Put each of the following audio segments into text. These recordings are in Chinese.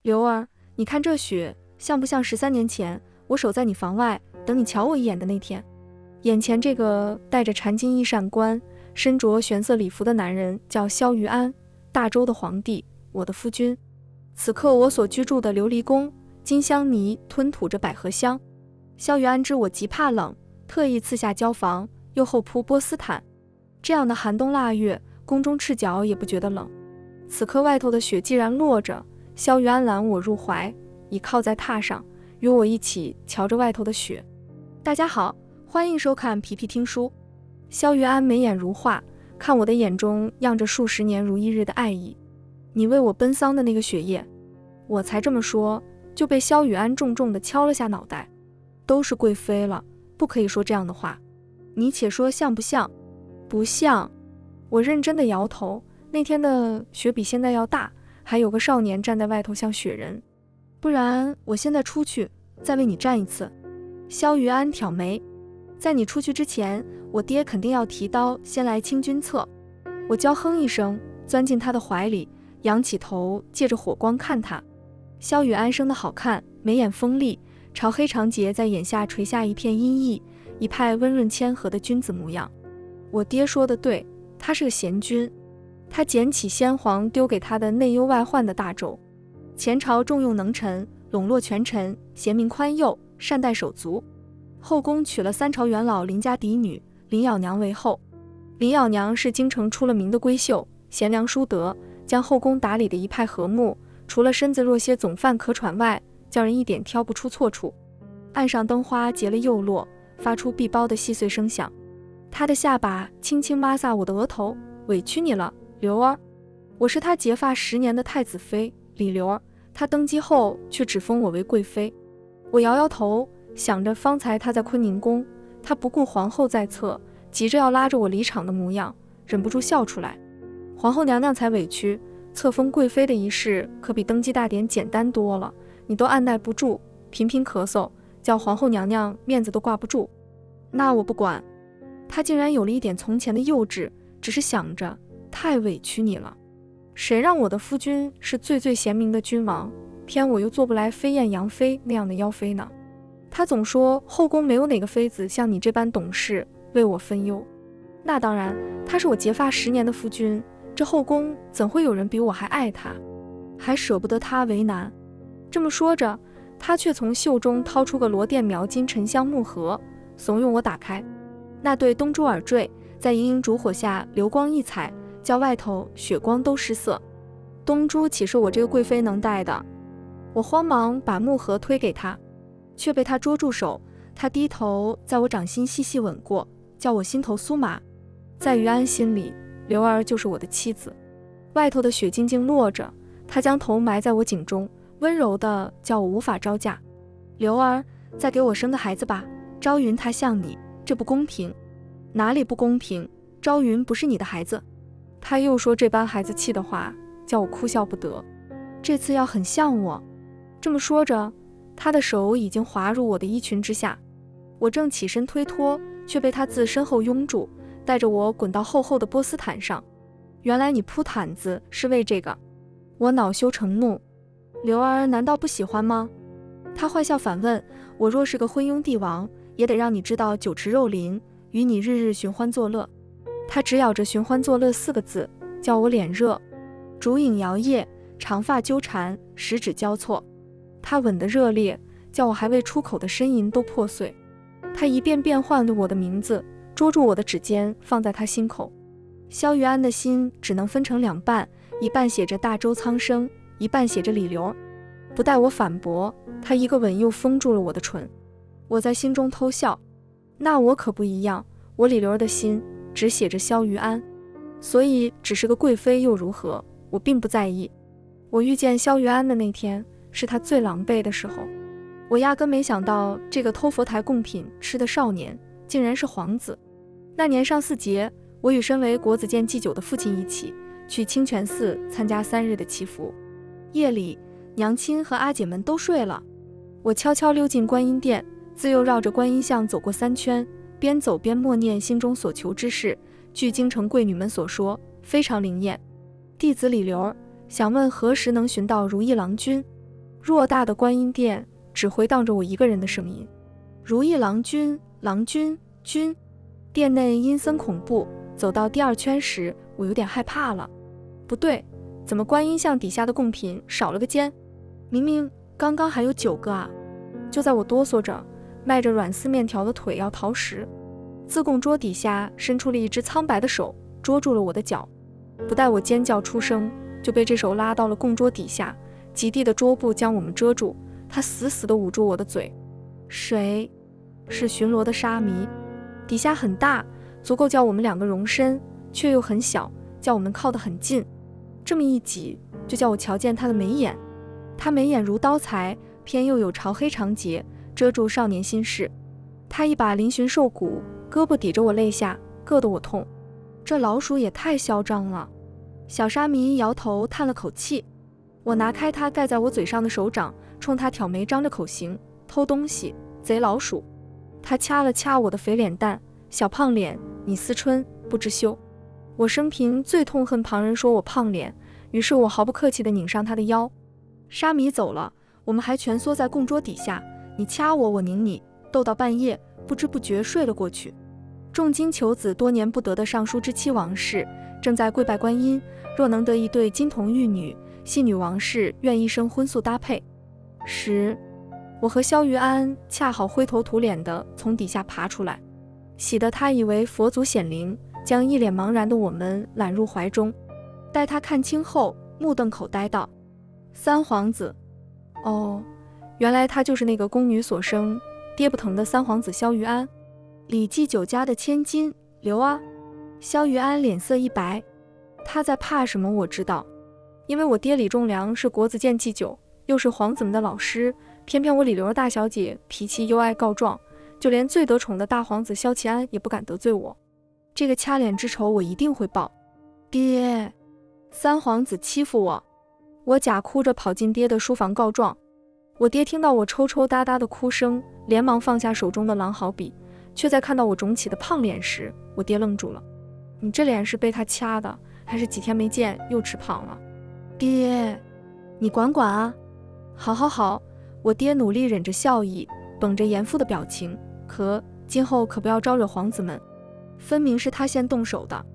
刘儿，你看这雪像不像13年前我守在你房外等你瞧我一眼的那天？眼前这个戴着缠金衣扇冠，身着玄色礼服的男人叫萧玉安，大周的皇帝，我的夫君。此刻我所居住的琉璃宫，金香泥吞吐着百合香。萧玉安知我极怕冷，特意赐下胶房，又后铺波斯毯。这样的寒冬腊月，宫中赤脚也不觉得冷。此刻外头的雪既然落着，萧玉安揽我入怀，倚靠在榻上，与我一起瞧着外头的雪。大家好，欢迎收看皮皮听书。萧玉安眉眼如画，看我的眼中漾着数十年如一日的爱意。你为我奔丧的那个雪夜，我才这么说，就被萧玉安重重地敲了下脑袋。都是贵妃了，不可以说这样的话。你且说像不像？不像。我认真地摇头。那天的雪比现在要大，还有个少年站在外头像雪人。不然我现在出去，再为你站一次。萧玉安挑眉。在你出去之前，我爹肯定要提刀先来清君侧。我娇哼一声，钻进他的怀里，仰起头，借着火光看他。萧玉安生得好看，眉眼锋利，朝黑长睫在眼下垂下一片阴翳，一派温润谦和的君子模样。我爹说的对，他是个贤君。他捡起先皇丢给他的内忧外患的大轴。前朝重用能臣，笼络权臣，贤明宽宥，善待手足。后宫娶了3朝元老邻家嫡女林咬娘为后。林咬娘是京城出了名的闺秀，贤良淑德，将后宫打理得一派和睦，除了身子弱些总犯咳喘外，叫人一点挑不出错处。岸上灯花结了又落，发出碧包的细碎声响。她的下巴轻轻摩挲我的额头，委屈你了，刘儿。我是他结发10年的太子妃李刘儿，他登基后却只封我为贵妃。我摇摇头，想着方才他在坤宁宫，他不顾皇后在侧，急着要拉着我离场的模样，忍不住笑出来。皇后娘娘才委屈，册封贵妃的仪式可比登基大典简单多了，你都按耐不住，频频咳嗽，叫皇后娘娘面子都挂不住。那我不管。他竟然有了一点从前的幼稚，只是想着太委屈你了。谁让我的夫君是最最贤明的君王，偏我又做不来飞燕杨妃那样的妖妃呢？他总说后宫没有哪个妃子像你这般懂事，为我分忧。那当然，他是我结发10年的夫君，这后宫怎会有人比我还爱他，还舍不得他为难。这么说着，他却从袖中掏出个罗甸描金沉香木盒，怂恿我打开。那对东珠耳坠在盈盈烛火下流光溢彩，叫外头雪光都失色。东珠岂是我这个贵妃能戴的？我慌忙把木盒推给他，却被他捉住手。他低头在我掌心细细吻过，叫我心头酥麻。在于安心里，刘儿就是我的妻子。外头的雪静静落着，他将头埋在我颈中，温柔的叫我无法招架。刘儿，再给我生个孩子吧，朝云他像你，这不公平。哪里不公平？朝云不是你的孩子。他又说这般孩子气的话，叫我哭笑不得。这次要很像我。这么说着，他的手已经滑入我的衣裙之下。我正起身推脱，却被他自身后拥住，带着我滚到厚厚的波斯毯上。原来你铺毯子是为这个。我恼羞成怒。刘儿难道不喜欢吗？他坏笑反问，我若是个昏庸帝王，也得让你知道酒池肉林，与你日日寻欢作乐。他只咬着寻欢作乐4个字，叫我脸热。烛影摇曳，长发纠缠，十指交错。他吻得热烈，叫我还未出口的呻吟都破碎。他一遍遍唤着我的名字，捉住我的指尖放在他心口。萧玉安的心只能分成2半，一半写着大周苍生，一半写着李刘。不待我反驳，他一个吻又封住了我的唇。我在心中偷笑，那我可不一样，我李刘的心只写着萧玉安，所以只是个贵妃又如何，我并不在意。我遇见萧玉安的那天，是他最狼狈的时候。我压根没想到，这个偷佛台贡品吃的少年，竟然是皇子。那年上巳节，我与身为国子监祭酒的父亲一起，去清泉寺参加3日的祈福。夜里，娘亲和阿姐们都睡了，我悄悄溜进观音殿，自幼绕着观音像走过3圈，边走边默念心中所求之事。据京城贵女们所说，非常灵验。弟子李刘儿想问何时能寻到如意郎君。偌大的观音殿只回荡着我一个人的声音。如意郎君，郎君，君。殿内阴森恐怖，走到第2圈时，我有点害怕了。不对，怎么观音像底下的贡品少了个尖？明明刚刚还有9个啊！就在我哆嗦着，迈着软丝面条的腿要逃时，自供桌底下伸出了一只苍白的手，捉住了我的脚。不待我尖叫出声，就被这手拉到了供桌底下，极地的桌布将我们遮住，他死死地捂住我的嘴。谁？是巡逻的沙弥。底下很大，足够叫我们2个容身，却又很小，叫我们靠得很近。这么一挤，就叫我瞧见他的眉眼。他眉眼如刀裁，偏又有朝黑长睫，遮住少年心事。他一把嶙峋瘦骨，胳膊抵着我肋下，硌得我痛。这老鼠也太嚣张了。小沙弥摇头叹了口气。我拿开他盖在我嘴上的手掌，冲他挑眉张着口型，偷东西，贼老鼠。他掐了掐我的肥脸蛋，小胖脸，你思春不知羞。我生平最痛恨旁人说我胖脸，于是我毫不客气地拧上他的腰。沙弥走了，我们还蜷缩在供桌底下，你掐我，我拧你，斗到半夜，不知不觉睡了过去。重金求子多年不得的尚书之妻王氏，正在跪拜观音，若能得一对金童玉女，系女王氏愿一生婚素搭配。我和萧玉安恰好灰头土脸地从底下爬出来，喜得他以为佛祖显灵，将一脸茫然的我们揽入怀中。待他看清后，目瞪口呆道：三皇子。哦，原来他就是那个宫女所生，爹不疼的三皇子萧玉安，李记酒家的千金刘啊。萧玉安脸色一白，他在怕什么我知道，因为我爹李仲良是国子监祭酒，又是皇子们的老师，偏偏我李刘大小姐脾气又爱告状，就连最得宠的大皇子萧齐安也不敢得罪我。这个掐脸之仇我一定会报。爹，三皇子欺负我。我假哭着跑进爹的书房告状。我爹听到我抽抽搭搭的哭声，连忙放下手中的狼毫笔，却在看到我肿起的胖脸时，我爹愣住了。你这脸是被他掐的，还是几天没见又吃胖了？爹，你管管啊。好好好，我爹努力忍着笑意，绷着严父的表情，今后可不要招惹皇子们，分明是他先动手的。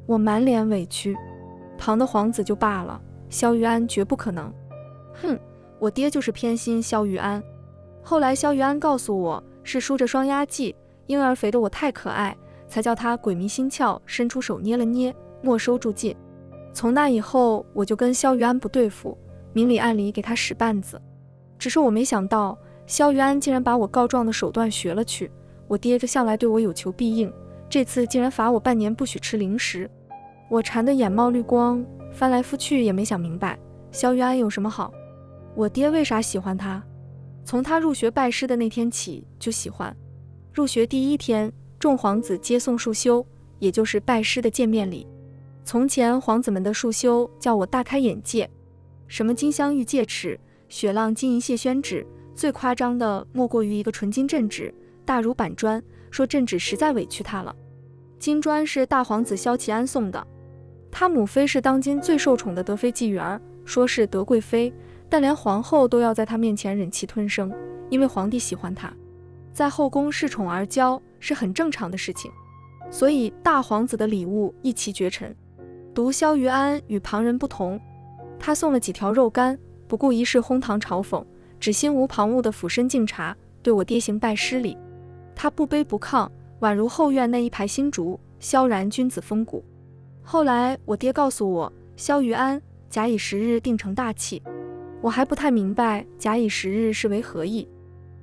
我满脸委屈，旁的皇子就罢了，萧玉安绝不可能。哼，我爹就是偏心萧玉安。后来萧玉安告诉我，是梳着双压髻，婴儿肥的我太可爱，才叫他鬼迷心窍，伸出手捏了捏，没收住劲。从那以后，我就跟萧玉安不对付，明里暗里给他使绊子。只是我没想到，萧玉安竟然把我告状的手段学了去。我爹这向来对我有求必应，这次竟然罚我半年不许吃零食。我馋得眼冒绿光，翻来覆去也没想明白，萧玉安有什么好？我爹为啥喜欢他？从他入学拜师的那天起就喜欢。入学第1天，众皇子接送束修，也就是拜师的见面礼。从前皇子们的束修叫我大开眼界，什么金镶玉戒尺、雪浪金银谢宣纸，最夸张的莫过于一个纯金镇纸，大如板砖，说镇纸实在委屈他了。金砖是大皇子萧齐安送的，他母妃是当今最受宠的德妃纪元，说是德贵妃，但连皇后都要在他面前忍气吞声，因为皇帝喜欢她，在后宫恃宠而骄是很正常的事情。所以大皇子的礼物一骑绝尘。独萧玉安与旁人不同，他送了几条肉干，不顾一世哄堂嘲讽，只心无旁骛地俯身敬茶，对我爹行拜师礼。他不卑不亢，宛如后院那一排新竹，萧然君子风骨。后来我爹告诉我，萧玉安假以时日定成大器。我还不太明白假以时日是为何意。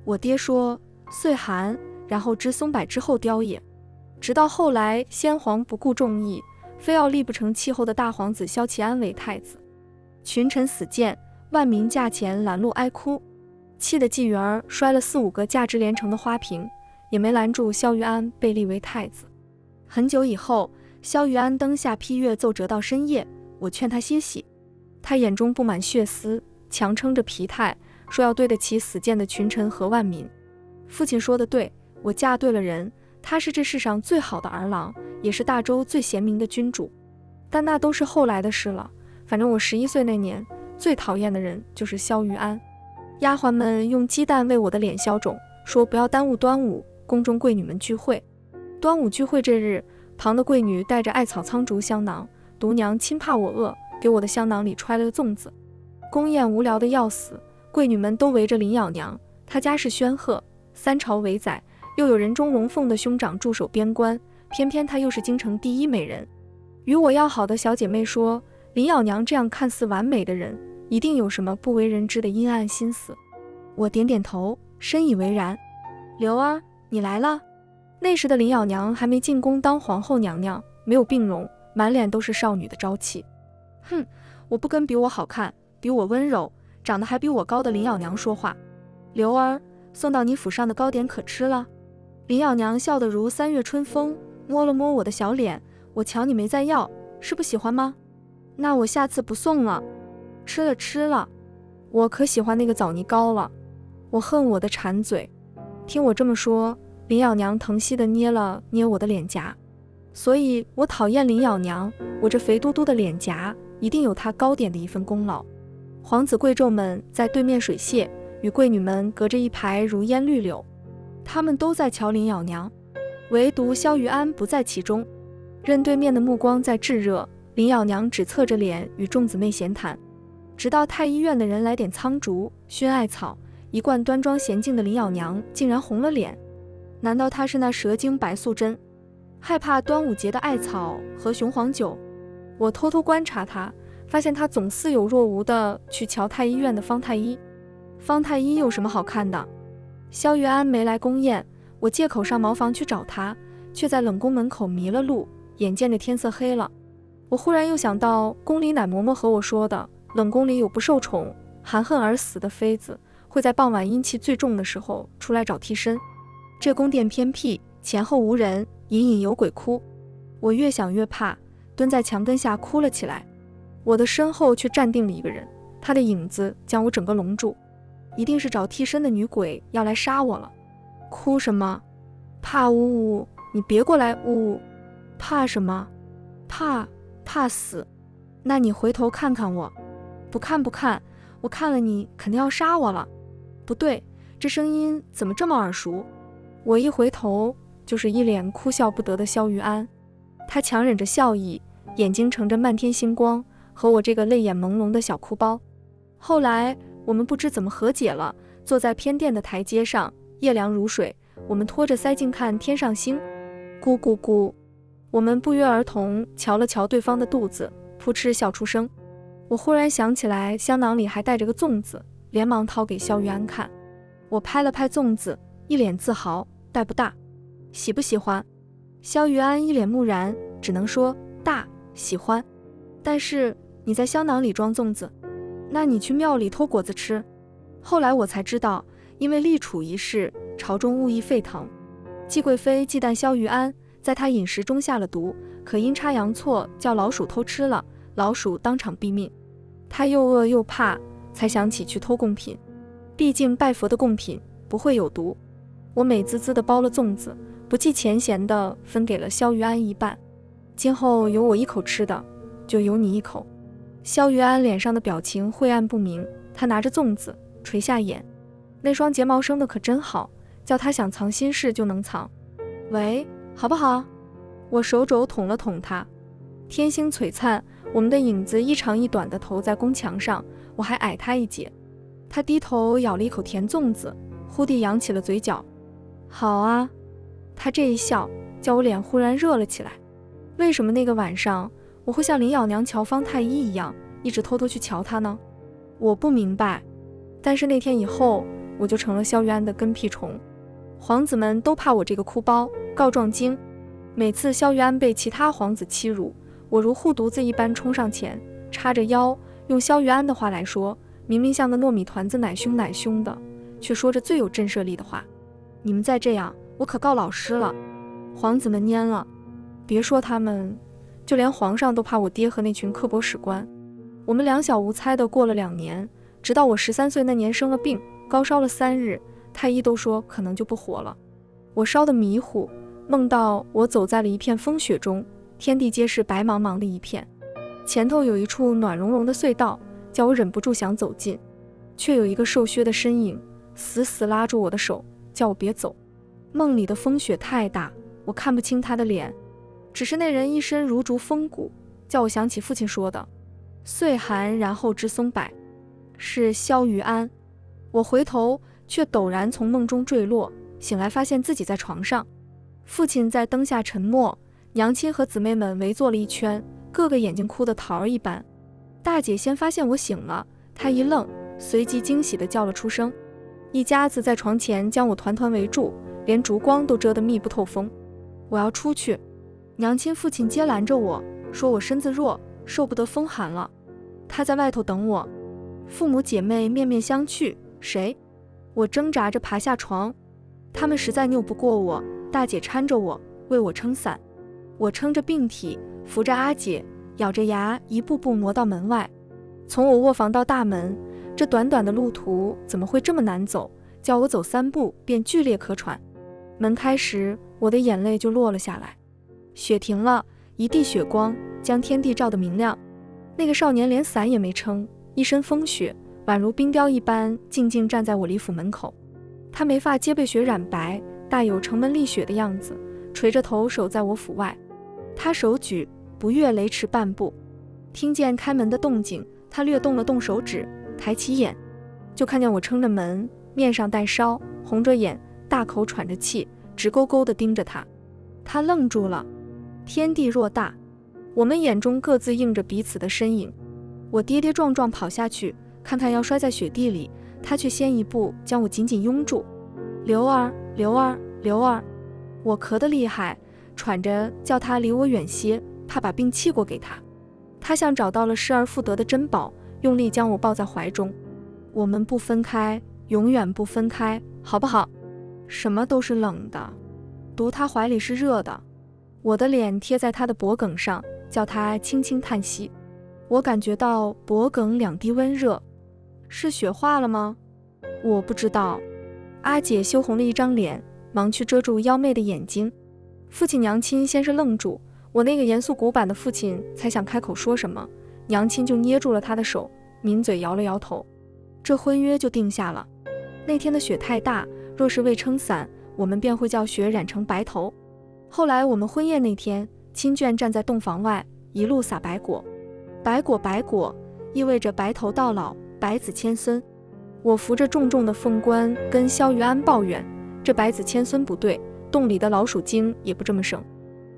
我爹说岁寒，然后知松柏之后凋也。直到后来先皇不顾众议，非要立不成气候的大皇子萧齐安为太子，群臣死谏，万民驾前拦路哀哭，气得纪元摔了4、5个价值连城的花瓶，也没拦住萧玉安被立为太子。很久以后，萧玉安灯下批阅奏折到深夜，我劝他歇息，他眼中布满血丝，强撑着疲态，说要对得起死谏的群臣和万民。父亲说得对，我嫁对了人，他是这世上最好的儿郎，也是大周最贤明的君主。但那都是后来的事了，反正我11岁那年，最讨厌的人就是萧玉安。丫鬟们用鸡蛋为我的脸消肿，说不要耽误端午，宫中贵女们聚会。端午聚会这日，旁的贵女带着艾草苍竹香囊，独娘亲怕我饿，给我的香囊里揣了个粽子。宫宴无聊的要死，贵女们都围着林咬娘，她家世煊赫，三朝为宰，又有人中龙凤的兄长驻守边关，偏偏她又是京城第一美人。与我要好的小姐妹说，林咬娘这样看似完美的人，一定有什么不为人知的阴暗心思。我点点头，深以为然。刘儿，你来了。那时的林咬娘还没进宫当皇后娘娘，没有病容，满脸都是少女的朝气。哼，我不跟比我好看，比我温柔，长得还比我高的林咬娘说话。刘儿，送到你府上的糕点可吃了？林咬娘笑得如3月春风，摸了摸我的小脸，我瞧你没再要，是不喜欢吗？那我下次不送了。吃了，我可喜欢那个枣泥糕了。我恨我的馋嘴。听我这么说，林咬娘疼惜地捏了捏我的脸颊。所以我讨厌林咬娘，我这肥嘟嘟的脸颊一定有她糕点的一份功劳。皇子贵胄们在对面水榭，与贵女们隔着一排如烟绿柳，他们都在瞧林咬娘，唯独萧玉安不在其中。任对面的目光在炙热，林咬娘只侧着脸与众姊妹闲谈，直到太医院的人来点苍竹、熏艾草，一贯端庄娴静的林咬娘竟然红了脸。难道她是那蛇精白素贞，害怕端午节的艾草和雄黄酒？我偷偷观察她，发现她总似有若无地去瞧太医院的方太医。方太医有什么好看的？萧玉安没来宫宴，我借口上茅房去找她，却在冷宫门口迷了路，眼见着天色黑了。我忽然又想到宫里奶嬷嬷和我说的，冷宫里有不受宠、含恨而死的妃子，会在傍晚阴气最重的时候出来找替身。这宫殿偏僻，前后无人，隐隐有鬼哭。我越想越怕，蹲在墙根下哭了起来。我的身后却站定了一个人，他的影子将我整个笼住，一定是找替身的女鬼要来杀我了。哭什么？怕呜呜，你别过来呜呜。怕什么？怕死。那你回头看看我。不看，我看了你肯定要杀我了。不对，这声音怎么这么耳熟？我一回头，就是一脸哭笑不得的萧玉安。他强忍着笑意，眼睛盛着漫天星光，和我这个泪眼朦胧的小哭包。后来我们不知怎么和解了，坐在偏殿的台阶上，夜凉如水，我们拖着腮镜看天上星。咕咕咕，我们不约而同瞧了瞧对方的肚子，扑哧笑出声。我忽然想起来香囊里还带着个粽子，连忙掏给萧玉安看。我拍了拍粽子，一脸自豪，大不大？喜不喜欢？萧玉安一脸木然，只能说大，喜欢。但是你在香囊里装粽子，那你去庙里偷果子吃。后来我才知道，因为立储一事，朝中物议沸腾。季贵妃忌惮萧玉安，在他饮食中下了毒，可阴差阳错叫老鼠偷吃了，老鼠当场毙命。他又饿又怕，才想起去偷贡品。毕竟拜佛的贡品不会有毒。我美滋滋地包了粽子，不计前嫌地分给了萧玉安一半。今后有我一口吃的，就有你一口。萧玉安脸上的表情晦暗不明，他拿着粽子垂下眼，那双睫毛生得可真好，叫他想藏心事就能藏。喂，好不好？我手肘捅了捅他。天星璀璨，我们的影子一长一短地投在宫墙上，我还矮他一截。他低头咬了一口甜粽子，忽地扬起了嘴角。好啊，他这一笑叫我脸忽然热了起来。为什么那个晚上我会像林咬娘瞧方太医一样，一直偷偷去瞧他呢？我不明白。但是那天以后，我就成了萧玉安的跟屁虫。皇子们都怕我这个哭包告状精。每次萧玉安被其他皇子欺辱，我如护犊子一般冲上前，叉着腰，用萧玉安的话来说，明明像个糯米团子奶凶奶凶的，却说着最有震慑力的话。你们再这样，我可告老师了。皇子们蔫了，别说他们，就连皇上都怕我爹和那群刻薄史官。我们两小无猜的过了2年，直到我13岁那年生了病，高烧了3日，太医都说可能就不活了。我烧得迷糊，梦到我走在了一片风雪中，天地皆是白茫茫的一片，前头有一处暖融融的隧道，叫我忍不住想走近。却有一个瘦削的身影死死拉住我的手，叫我别走。梦里的风雪太大，我看不清他的脸，只是那人一身如竹风骨，叫我想起父亲说的岁寒然后知松柏，是萧玉安。我回头却陡然从梦中坠落，醒来发现自己在床上，父亲在灯下沉默，娘亲和姊妹们围坐了一圈，个个眼睛哭得桃儿一般。大姐先发现我醒了，她一愣，随即惊喜地叫了出声。一家子在床前将我团团围住，连烛光都遮得密不透风。我要出去，娘亲父亲接拦着我，说我身子弱，受不得风寒了，他在外头等我。父母姐妹面面相觑，谁？我挣扎着爬下床，他们实在拗不过我，大姐搀着我，为我撑伞。我撑着病体，扶着阿姐，咬着牙一步步挪到门外。从我卧房到大门，这短短的路途怎么会这么难走？叫我走3步便剧烈咳喘。门开时，我的眼泪就落了下来。雪停了，一地雪光将天地照得明亮。那个少年连伞也没撑，一身风雪，宛如冰雕一般，静静站在我李府门口。他眉发皆被雪染白，大有城门立雪的样子，垂着头守在我府外。他手举，不越雷池半步。听见开门的动静，他略动了动手指，抬起眼，就看见我撑着门，面上带烧，红着眼，大口喘着气，直勾勾地盯着他。他愣住了。天地偌大，我们眼中各自映着彼此的身影。我跌跌撞撞跑下去，看看要摔在雪地里，他却先一步将我紧紧拥住。刘儿，刘儿，刘儿！我咳得厉害，喘着叫他离我远些，怕把病气过给他。他像找到了失而复得的珍宝，用力将我抱在怀中。我们不分开，永远不分开，好不好？什么都是冷的，独他怀里是热的。我的脸贴在他的脖颈上，叫他轻轻叹息。我感觉到脖颈两滴温热。是雪化了吗？我不知道。阿姐羞红了一张脸，忙去遮住妖媚的眼睛。父亲娘亲先是愣住，我那个严肃古板的父亲才想开口说什么，娘亲就捏住了他的手，抿嘴摇了摇头。这婚约就定下了。那天的雪太大，若是未撑伞，我们便会叫雪染成白头。后来我们婚宴那天，亲眷站在洞房外，一路撒白果。白果白果，意味着白头到老，百子千孙。我扶着重重的凤冠，跟萧玉安抱怨，这百子千孙不对，洞里的老鼠精也不这么生。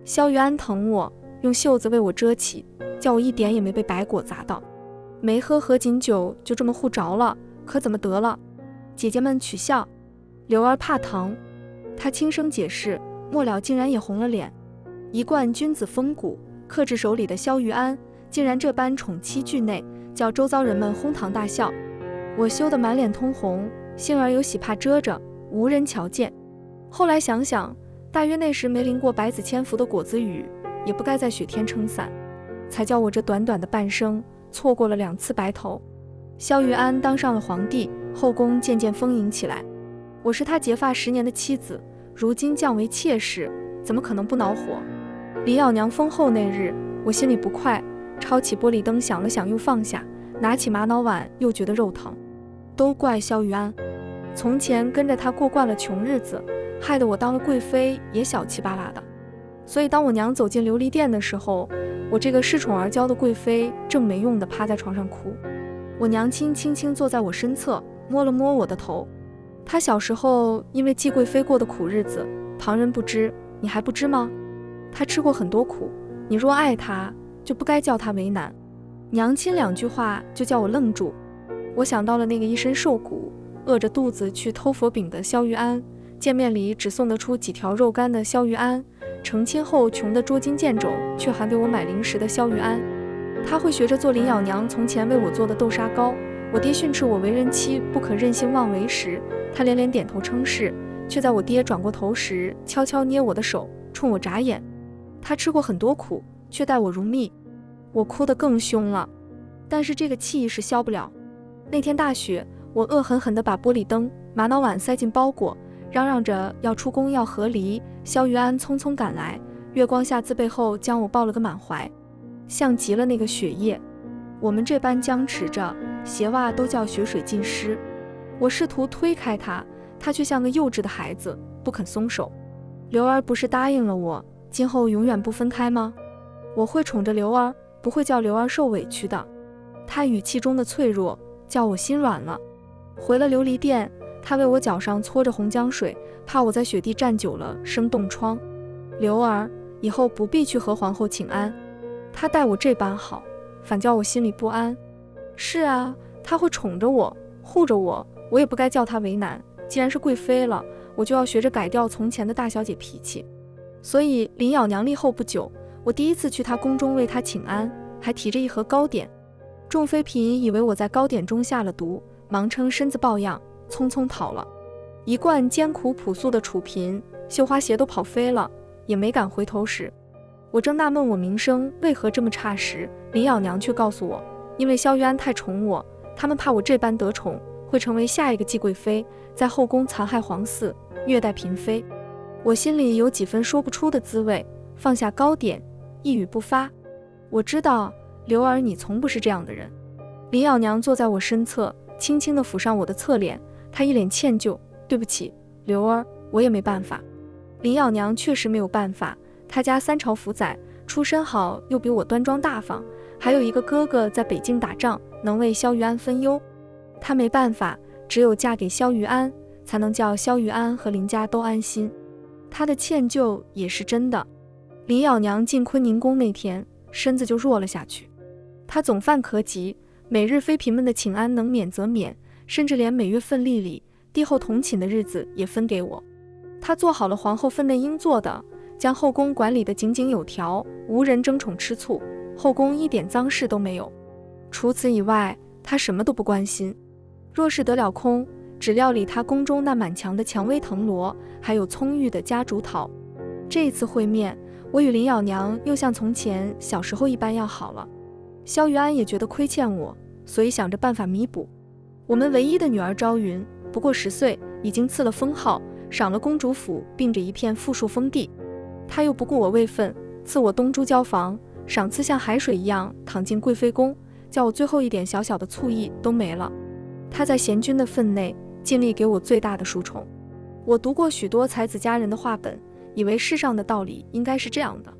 萧玉安疼我，用袖子为我遮起，叫我一点也没被白果砸到。没喝合卺酒，就这么护着了，可怎么得了？姐姐们取笑，刘儿怕疼。她轻声解释，末了竟然也红了脸。一贯君子风骨，克制手里的萧玉安，竟然这般宠妻惧内，叫周遭人们哄堂大笑。我羞得满脸通红，幸而有喜帕遮着，无人瞧见。后来想想，大约那时没淋过百子千伏的果子雨，也不该在雪天撑伞，才叫我这短短的半生错过了2次白头。萧玉安当上了皇帝，后宫渐渐丰盈起来。我是他结发10年的妻子，如今降为妾室，怎么可能不恼火？李咬娘封后那日，我心里不快，抄起玻璃灯想了想又放下，拿起玛瑙碗又觉得肉疼。都怪萧玉安，从前跟着他过惯了穷日子，害得我当了贵妃也小气巴拉的。所以当我娘走进琉璃殿的时候，我这个恃宠而骄的贵妃正没用的趴在床上哭。我娘亲轻轻坐在我身侧，摸了摸我的头。她小时候因为继贵妃过的苦日子，旁人不知，你还不知吗？她吃过很多苦，你若爱她，就不该叫她为难。娘亲2句话就叫我愣住。我想到了那个一身瘦骨，饿着肚子去偷佛饼的萧玉安，见面礼只送得出几条肉干的萧玉安，成亲后穷得捉襟见肘，却还给我买零食的萧玉安。他会学着做林咬娘从前为我做的豆沙糕。我爹训斥我为人妻不可任性妄为时，他连连点头称是，却在我爹转过头时悄悄捏我的手，冲我眨眼。他吃过很多苦，却待我如蜜。我哭得更凶了，但是这个气是消不了。那天大雪，我恶狠狠地把玻璃灯、玛瑙碗塞进包裹，嚷嚷着要出宫要和离。萧玉安匆匆赶来，月光下自背后将我抱了个满怀，像极了那个雪夜。我们这般僵持着，鞋袜都叫血水浸湿。我试图推开他，他却像个幼稚的孩子，不肯松手。刘儿不是答应了我，今后永远不分开吗？我会宠着刘儿，不会叫刘儿受委屈的。他语气中的脆弱叫我心软了。回了琉璃店，他为我脚上搓着红浆水，怕我在雪地站久了生冻疮。刘儿，以后不必去和皇后请安。他待我这般好，反叫我心里不安。是啊，他会宠着我，护着我，我也不该叫他为难。既然是贵妃了，我就要学着改掉从前的大小姐脾气。所以林咬娘立后不久，我第一次去她宫中为她请安，还提着一盒糕点。众妃嫔以为我在糕点中下了毒，忙称身子抱恙，匆匆逃了。一贯艰苦朴素的楚嫔，绣花鞋都跑飞了，也没敢回头时，我正纳闷我名声为何这么差时，林咬娘却告诉我，因为萧玉安太宠我，他们怕我这般得宠会成为下一个继贵妃，在后宫残害皇嗣，虐待嫔妃。我心里有几分说不出的滋味，放下糕点，一语不发。我知道刘儿你从不是这样的人。林咬娘坐在我身侧，轻轻地抚上我的侧脸，她一脸歉疚，对不起刘儿，我也没办法。林咬娘确实没有办法，她家三朝福载，出身好又比我端庄大方，还有一个哥哥在北京打仗，能为萧玉安分忧。她没办法，只有嫁给萧玉安，才能叫萧玉安和林家都安心。她的歉疚也是真的。林咬娘进坤宁宫那天，身子就弱了下去。她总犯咳疾，每日妃嫔们的请安能免则免，甚至连每月份例里帝后同寝的日子也分给我。她做好了皇后分内应做的，将后宫管理得井井有条，无人争宠吃醋，后宫一点脏事都没有。除此以外，她什么都不关心。若是得了空，只料理她宫中那满墙的蔷薇藤萝，还有葱郁的夹竹桃。这一次会面，我与林咬娘又像从前小时候一般要好了。萧玉安也觉得亏欠我，所以想着办法弥补。我们唯一的女儿昭云不过10岁，已经赐了封号，赏了公主府，并着一片富庶封地。她又不顾我位分，赐我东珠交房，赏赐像海水一样淌进贵妃宫，叫我最后一点小小的醋意都没了。她在贤君的分内尽力给我最大的殊宠。我读过许多才子佳人的话本，以为世上的道理应该是这样的。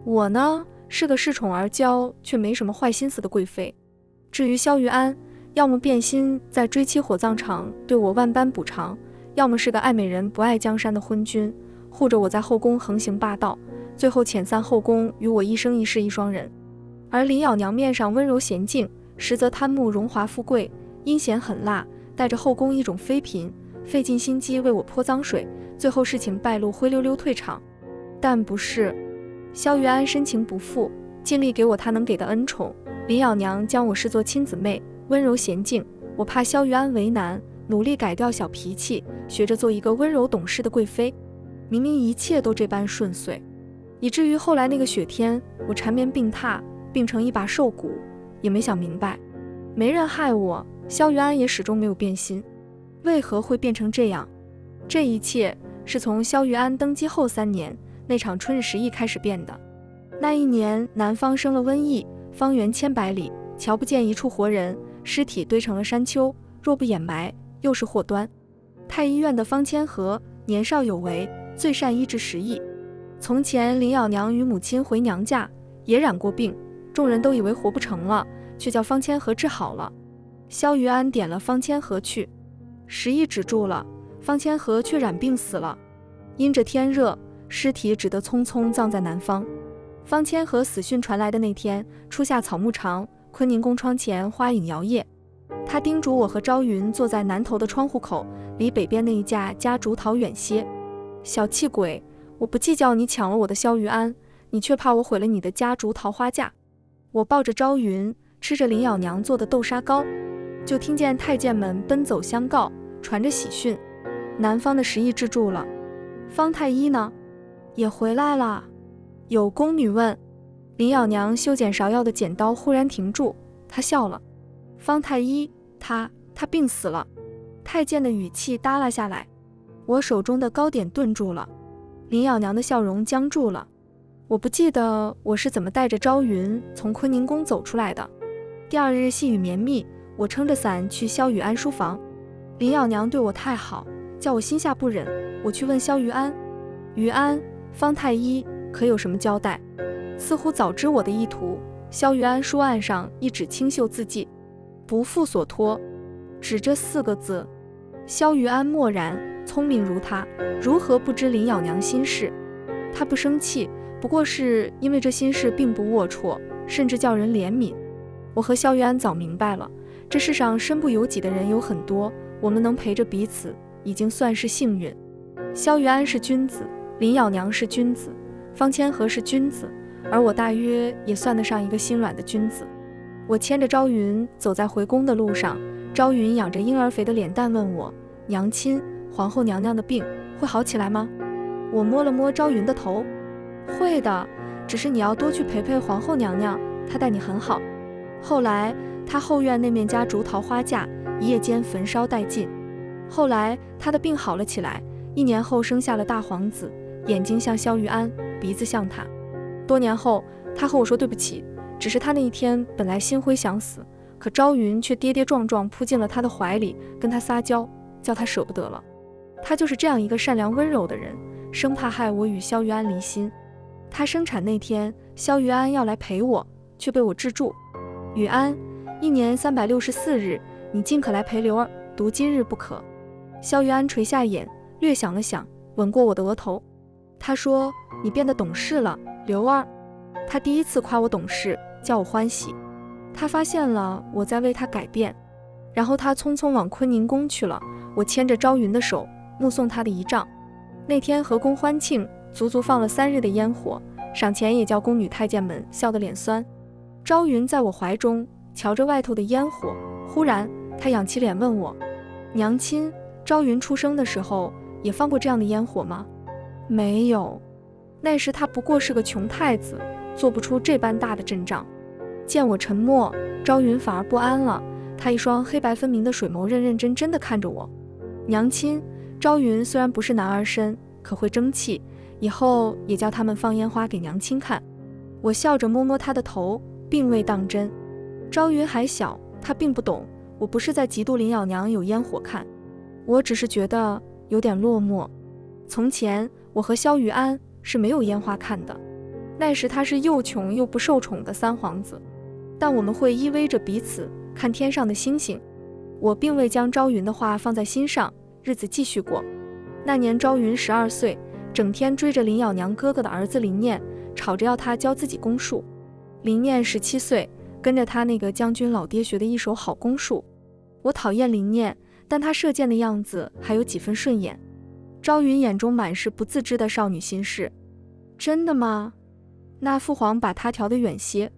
我呢，是个恃宠而骄却没什么坏心思的贵妃。至于萧玉安，要么变心在追妻火葬场对我万般补偿，要么是个爱美人不爱江山的昏君，护着我在后宫横行霸道，最后遣散后宫，与我一生一世一双人。而林咬娘面上温柔娴静，实则贪慕荣华富贵，阴险狠辣，带着后宫一种妃嫔，费尽心机为我泼脏水，最后事情败露，灰溜溜退场。但不是，萧玉安深情不负，尽力给我他能给的恩宠。林咬娘将我视作亲姊妹，温柔娴静。我怕萧玉安为难，努力改掉小脾气，学着做一个温柔懂事的贵妃。明明一切都这般顺遂，以至于后来那个雪天，我缠绵病榻，病成一把瘦骨，也没想明白，没人害我，萧玉安也始终没有变心，为何会变成这样？这一切是从萧玉安登基后3年那场春日10邑开始变的。那一年，南方生了瘟疫，方圆千百里，瞧不见一处活人，尸体堆成了山丘，若不掩埋，又是祸端。太医院的方千和年少有为，最善医治10邑。从前林咬娘与母亲回娘家，也染过病，众人都以为活不成了，却叫方千和治好了。萧玉安点了方千和去，10邑止住了，方千和却染病死了。因着天热，尸体只得匆匆葬在南方。方千和死讯传来的那天，初夏草木长，坤宁宫窗前花影摇曳。他叮嘱我和朝云坐在南头的窗户口，离北边那一架夹竹桃远些。小气鬼，我不计较你抢了我的萧玉安，你却怕我毁了你的夹竹桃花架。我抱着朝云，吃着林咬娘做的豆沙糕，就听见太监们奔走相告，传着喜讯，南方的10邑治住了。方太医呢？也回来了。有宫女问。林咬娘修剪芍药的剪刀忽然停住，她笑了。方太医，他病死了。太监的语气耷拉下来。我手中的糕点顿住了，林咬娘的笑容僵住了。我不记得我是怎么带着朝云从坤宁宫走出来的。第2日细雨绵密，我撑着伞去萧雨安书房。林咬娘对我太好，叫我心下不忍。我去问萧雨安，雨安，方太医可有什么交代？似乎早知我的意图，萧雨安书案上一纸清秀字迹，不负所托，只这4个字。萧雨安默然，聪明如他，如何不知林咬娘心事？他不生气，不过是因为这心事并不龌龊，甚至叫人怜悯。我和萧雨安早明白了，这世上身不由己的人有很多，我们能陪着彼此，已经算是幸运。萧雨安是君子，林咬娘是君子，方千和是君子，而我大约也算得上一个心软的君子。我牵着朝云走在回宫的路上，朝云仰着婴儿肥的脸蛋问我，娘亲，皇后娘娘的病会好起来吗？我摸了摸朝云的头，会的，只是你要多去陪陪皇后娘娘，她待你很好。后来她后院那面家竹桃花架一夜间焚烧殆尽，后来她的病好了起来，1年后生下了大皇子，眼睛像萧玉安，鼻子像他。多年后她和我说对不起，只是她那一天本来心灰想死，可朝云却跌跌撞撞扑进了她的怀里，跟她撒娇，叫她舍不得了。她就是这样一个善良温柔的人，生怕害我与萧玉安离心。她生产那天，萧玉安要来陪我，却被我制住。雨安，1年364日，你尽可来陪刘儿，独今日不可。萧玉安垂下眼，略想了想，吻过我的额头。他说，你变得懂事了，刘儿。他第一次夸我懂事，叫我欢喜。他发现了我在为他改变。然后他匆匆往坤宁宫去了，我牵着朝云的手，目送他的仪仗。那天河宫欢庆，足足放了3日的烟火，赏钱也叫宫女太监们笑得脸酸。朝云在我怀中，瞧着外头的烟火，忽然他仰起脸问我，娘亲，朝云出生的时候也放过这样的烟火吗？没有，那时他不过是个穷太子，做不出这般大的阵仗。见我沉默，朝云反而不安了，他一双黑白分明的水眸认认真真地看着我。娘亲，朝云虽然不是男儿身，可会争气，以后也叫他们放烟花给娘亲看。我笑着摸摸他的头，并未当真。朝云还小，他并不懂，我不是在嫉妒林咬娘有烟火看，我只是觉得有点落寞。从前我和萧雨安是没有烟花看的，那时他是又穷又不受宠的3皇子，但我们会依偎着彼此看天上的星星。我并未将朝云的话放在心上，日子继续过。那年朝云12岁，整天追着林咬娘哥哥的儿子林念，吵着要他教自己弓术。林念17岁，跟着他那个将军老爹学的一手好弓术。我讨厌林念，但他射箭的样子还有几分顺眼。朝云眼中满是不自知的少女心事。真的吗？那父皇把他调得远些。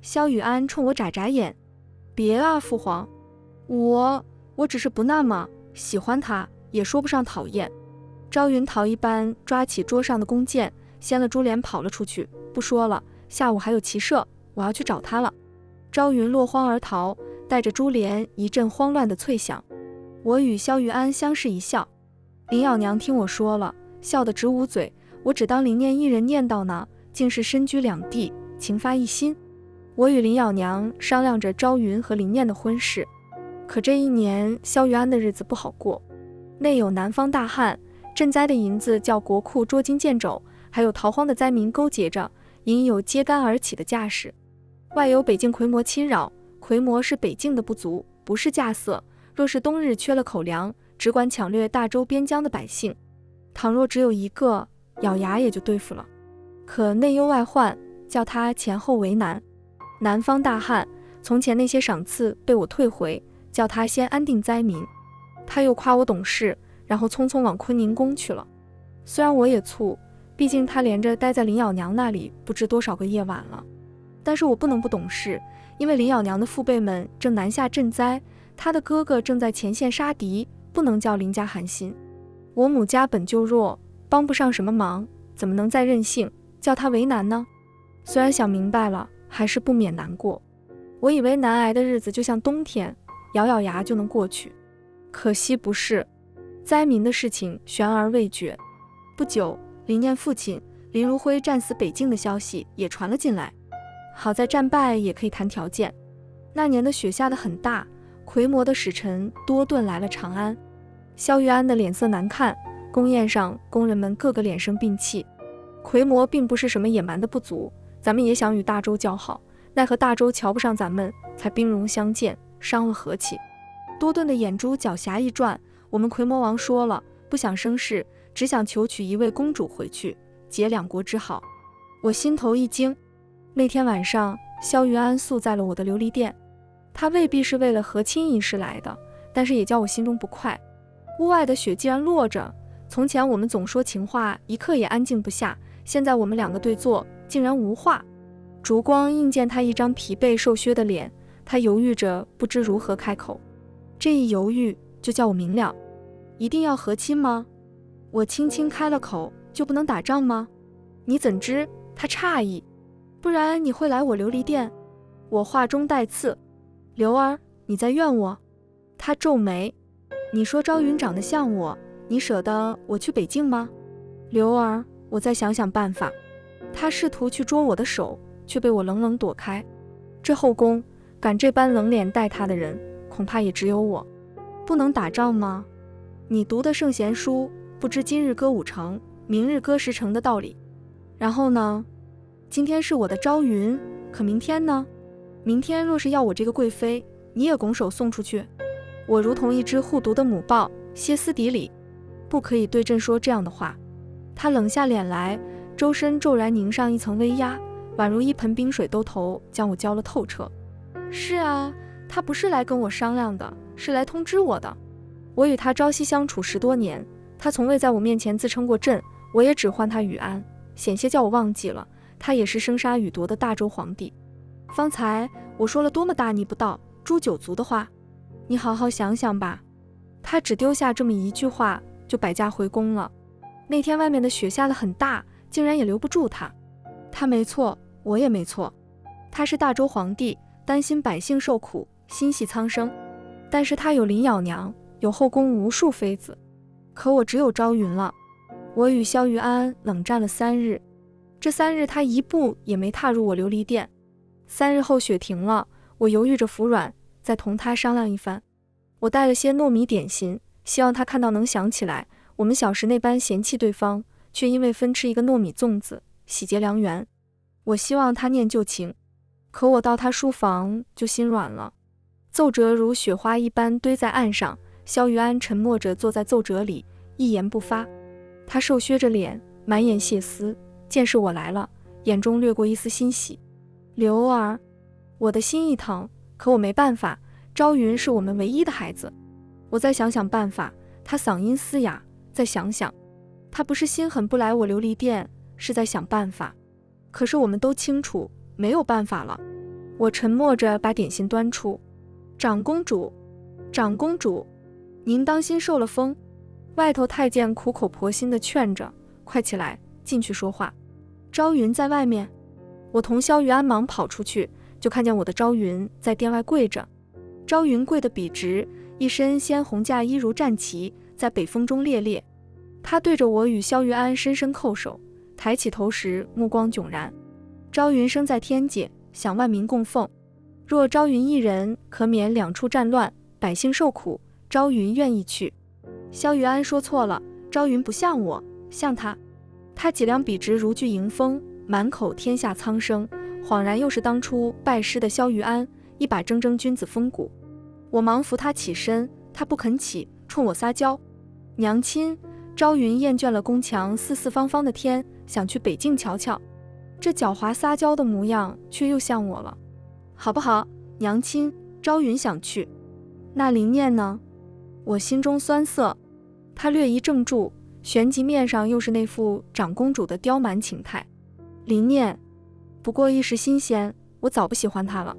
萧雨安冲我眨眨眼，别啊父皇，我只是不那么喜欢他，也说不上讨厌。朝云逃一般抓起桌上的弓箭，掀了珠帘跑了出去，不说了，下午还有骑射，我要去找他了。朝云落荒而逃，带着珠帘一阵慌乱的脆响。我与萧玉安相视一笑。林咬娘听我说了，笑得直捂嘴，我只当林念一人念叨呢，竟是身居2地，情发一心。我与林咬娘商量着朝云和林念的婚事，可这1年萧玉安的日子不好过。内有南方大旱，赈灾的银子叫国库捉襟见肘，还有逃荒的灾民勾结着，隐有揭竿而起的架势。外有北境魁魔侵扰，魁魔是北境的不足，不是架色。若是冬日缺了口粮，只管抢掠大周边疆的百姓，倘若只有一个，咬牙也就对付了。可内忧外患，叫他前后为难。南方大旱，从前那些赏赐被我退回，叫他先安定灾民。他又夸我懂事，然后匆匆往坤宁宫去了。虽然我也醋，毕竟他连着待在林咬娘那里不知多少个夜晚了，但是我不能不懂事，因为林咬娘的父辈们正南下赈灾，他的哥哥正在前线杀敌，不能叫林家寒心。我母家本就弱，帮不上什么忙，怎么能再任性，叫他为难呢？虽然想明白了，还是不免难过。我以为难挨的日子就像冬天，咬咬牙就能过去，可惜不是。灾民的事情悬而未决。不久，林念父亲林如辉战死北境的消息也传了进来。好在战败也可以谈条件。那年的雪下得很大，奎摩的使臣多顿来了长安，萧玉安的脸色难看，宫宴上工人们个个脸生病气。奎摩并不是什么野蛮的部族，咱们也想与大周交好，奈何大周瞧不上咱们，才兵戎相见，伤了和气。多顿的眼珠狡黠一转，我们奎摩王说了，不想生事，只想求娶一位公主回去，结两国之好。我心头一惊。那天晚上，萧玉安宿在了我的琉璃殿，他未必是为了和亲一事来的，但是也叫我心中不快。屋外的雪既然落着，从前我们总说情话，一刻也安静不下，现在我们两个对坐，竟然无话。烛光映见他一张疲惫瘦削的脸，他犹豫着不知如何开口。这一犹豫就叫我明了，一定要和亲吗？我轻轻开了口，就不能打仗吗？你怎知？他诧异。不然你会来我琉璃殿？我话中带刺。刘儿，你在怨我？他皱眉。你说朝云长得像我，你舍得我去北境吗？刘儿，我再想想办法。他试图去捉我的手，却被我冷冷躲开。这后宫敢这般冷脸待他的人，恐怕也只有我。不能打仗吗？你读的圣贤书，不知今日歌5城，明日歌10城的道理。然后呢？今天是我的朝云，可明天呢？明天若是要我这个贵妃，你也拱手送出去？我如同一只护犊的母豹，歇斯底里。不可以对朕说这样的话。他冷下脸来，周身骤然凝上一层微压，宛如一盆冰水兜头，将我浇了透彻。是啊，他不是来跟我商量的，是来通知我的。我与他朝夕相处10多年，他从未在我面前自称过朕，我也只唤他宇安，险些叫我忘记了，他也是生杀予夺的大周皇帝。方才我说了多么大逆不道、诛九族的话，你好好想想吧。他只丢下这么一句话，就摆驾回宫了。那天外面的雪下得很大，竟然也留不住他。他没错，我也没错。他是大周皇帝，担心百姓受苦，心系苍生。但是他有林咬娘，有后宫无数妃子，可我只有朝云了。我与萧玉安冷战了3日，这3日他一步也没踏入我琉璃殿。3日后雪停了，我犹豫着服软，再同他商量一番。我带了些糯米点心，希望他看到能想起来我们小时那般嫌弃对方，却因为分吃一个糯米粽子喜结良缘。我希望他念旧情，可我到他书房就心软了。奏折如雪花一般堆在案上，萧玉安沉默着坐在奏折里，一言不发。他瘦削着脸，满眼血丝，见是我来了，眼中掠过一丝欣喜。刘儿，我的心一疼，可我没办法，朝云是我们唯一的孩子。我再想想办法。他嗓音嘶哑，再想想。他不是心狠不来我琉璃殿，是在想办法。可是我们都清楚，没有办法了。我沉默着把点心端出。长公主，长公主，您当心受了风。外头太监苦口婆心地劝着，快起来，进去说话。朝云在外面。我同萧玉安忙跑出去，就看见我的朝云在殿外跪着。朝云跪得笔直，一身鲜红嫁衣如战旗，在北风中猎猎。他对着我与萧玉安深深叩首，抬起头时目光迥然。朝云生在天界，享万民供奉。若朝云一人，可免两处战乱，百姓受苦，朝云愿意去。萧玉安说错了，朝云不像我，像他。他脊梁笔直如巨迎风，满口天下苍生，恍然又是当初拜师的萧玉安，一把铮铮君子风骨。我忙扶他起身，他不肯起，冲我撒娇。娘亲，朝云厌倦了宫墙四四方方的天，想去北境瞧瞧。这狡猾撒娇的模样，却又像我了。好不好，娘亲，朝云想去。那林念呢？我心中酸涩。他略一怔住，旋即面上又是那副长公主的刁蛮情态。林念，不过一时新鲜，我早不喜欢他了。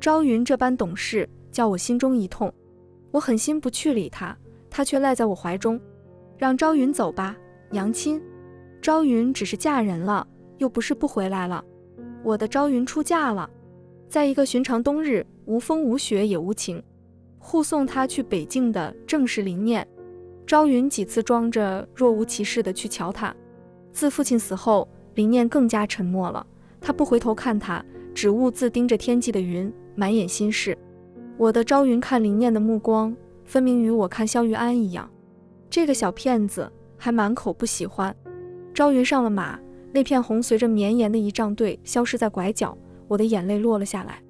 朝云这般懂事，叫我心中一痛。我狠心不去理他，他却赖在我怀中。让朝云走吧，娘亲。朝云只是嫁人了，又不是不回来了。我的朝云出嫁了，在一个寻常冬日，无风无雪也无晴。护送他去北境的正是林念。朝云几次装着若无其事地去瞧他。自父亲死后，林念更加沉默了，他不回头看他，只兀自盯着天际的云，满眼心事。我的朝云看林念的目光，分明与我看萧玉安一样。这个小骗子还满口不喜欢。朝云上了马，那片红随着绵延的仪仗队消失在拐角，我的眼泪落了下来。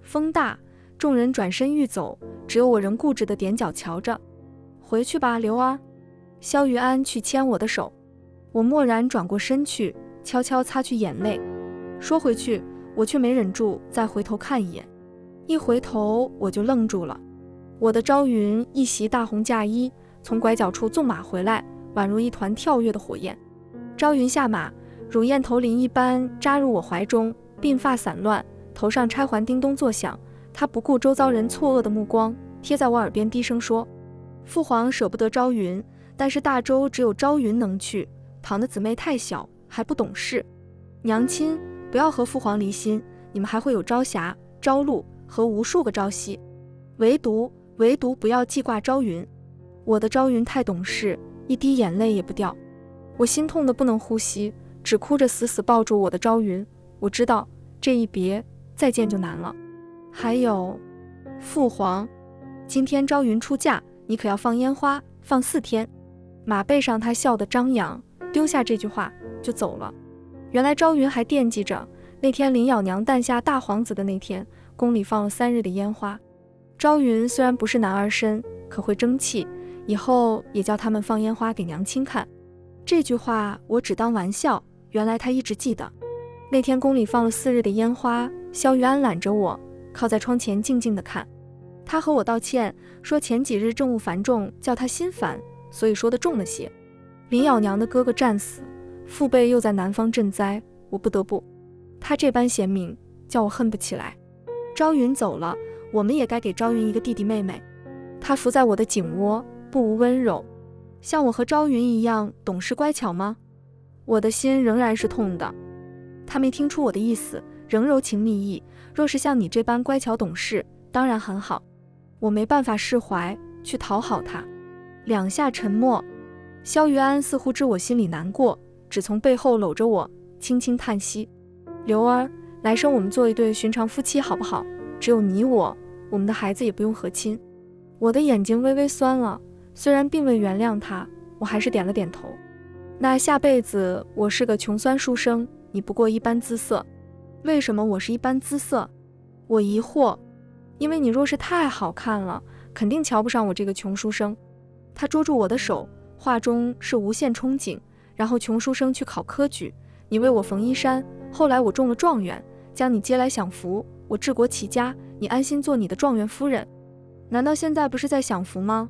风大，众人转身欲走，只有我仍固执地踮脚瞧着。回去吧，刘儿。萧玉安去牵我的手，我蓦然转过身去，悄悄擦去眼泪。说回去，我却没忍住再回头看一眼。一回头我就愣住了。我的朝云一袭大红嫁衣，从拐角处纵马回来，宛如一团跳跃的火焰。朝云下马，如燕投林一般扎入我怀中，鬓发散乱，头上钗环叮咚作响。他不顾周遭人错愕的目光，贴在我耳边低声说：父皇舍不得朝云，但是大周只有朝云能去，旁的姊妹太小，还不懂事。娘亲，不要和父皇离心，你们还会有朝霞、朝露和无数个朝夕，唯独不要记挂朝云。我的朝云太懂事，一滴眼泪也不掉。我心痛得不能呼吸，只哭着死死抱住我的朝云。我知道这一别，再见就难了。还有，父皇，今天朝云出嫁，你可要放烟花，放4天。马背上他笑得张扬，丢下这句话就走了。原来朝云还惦记着那天林咬娘诞下大皇子的那天，宫里放了3日的烟花。朝云虽然不是男儿身，可会争气，以后也叫他们放烟花给娘亲看。这句话我只当玩笑，原来他一直记得。那天宫里放了4日的烟花，萧玉安揽着我，靠在窗前静静地看。他和我道歉，说前几日政务繁重，叫他心烦，所以说的重了些。林咬娘的哥哥战死，父辈又在南方赈灾，我不得不。他这般贤明，叫我恨不起来。朝云走了，我们也该给朝云一个弟弟妹妹。他伏在我的颈窝，不无温柔。像我和朝云一样懂事乖巧吗？我的心仍然是痛的。他没听出我的意思，仍柔情蜜意。若是像你这般乖巧懂事，当然很好。我没办法释怀，去讨好他。2下沉默，萧玉安似乎知我心里难过，只从背后搂着我，轻轻叹息：刘儿，来生我们做一对寻常夫妻好不好？只有你我们的孩子也不用和亲。我的眼睛微微酸了，虽然并未原谅他，我还是点了点头。那下辈子我是个穷酸书生，你不过一般姿色。为什么我是一般姿色？我疑惑。因为你若是太好看了，肯定瞧不上我这个穷书生。他捉住我的手，话中是无限憧憬。然后穷书生去考科举，你为我缝衣衫，后来我中了状元，将你接来享福，我治国齐家，你安心做你的状元夫人。难道现在不是在享福吗？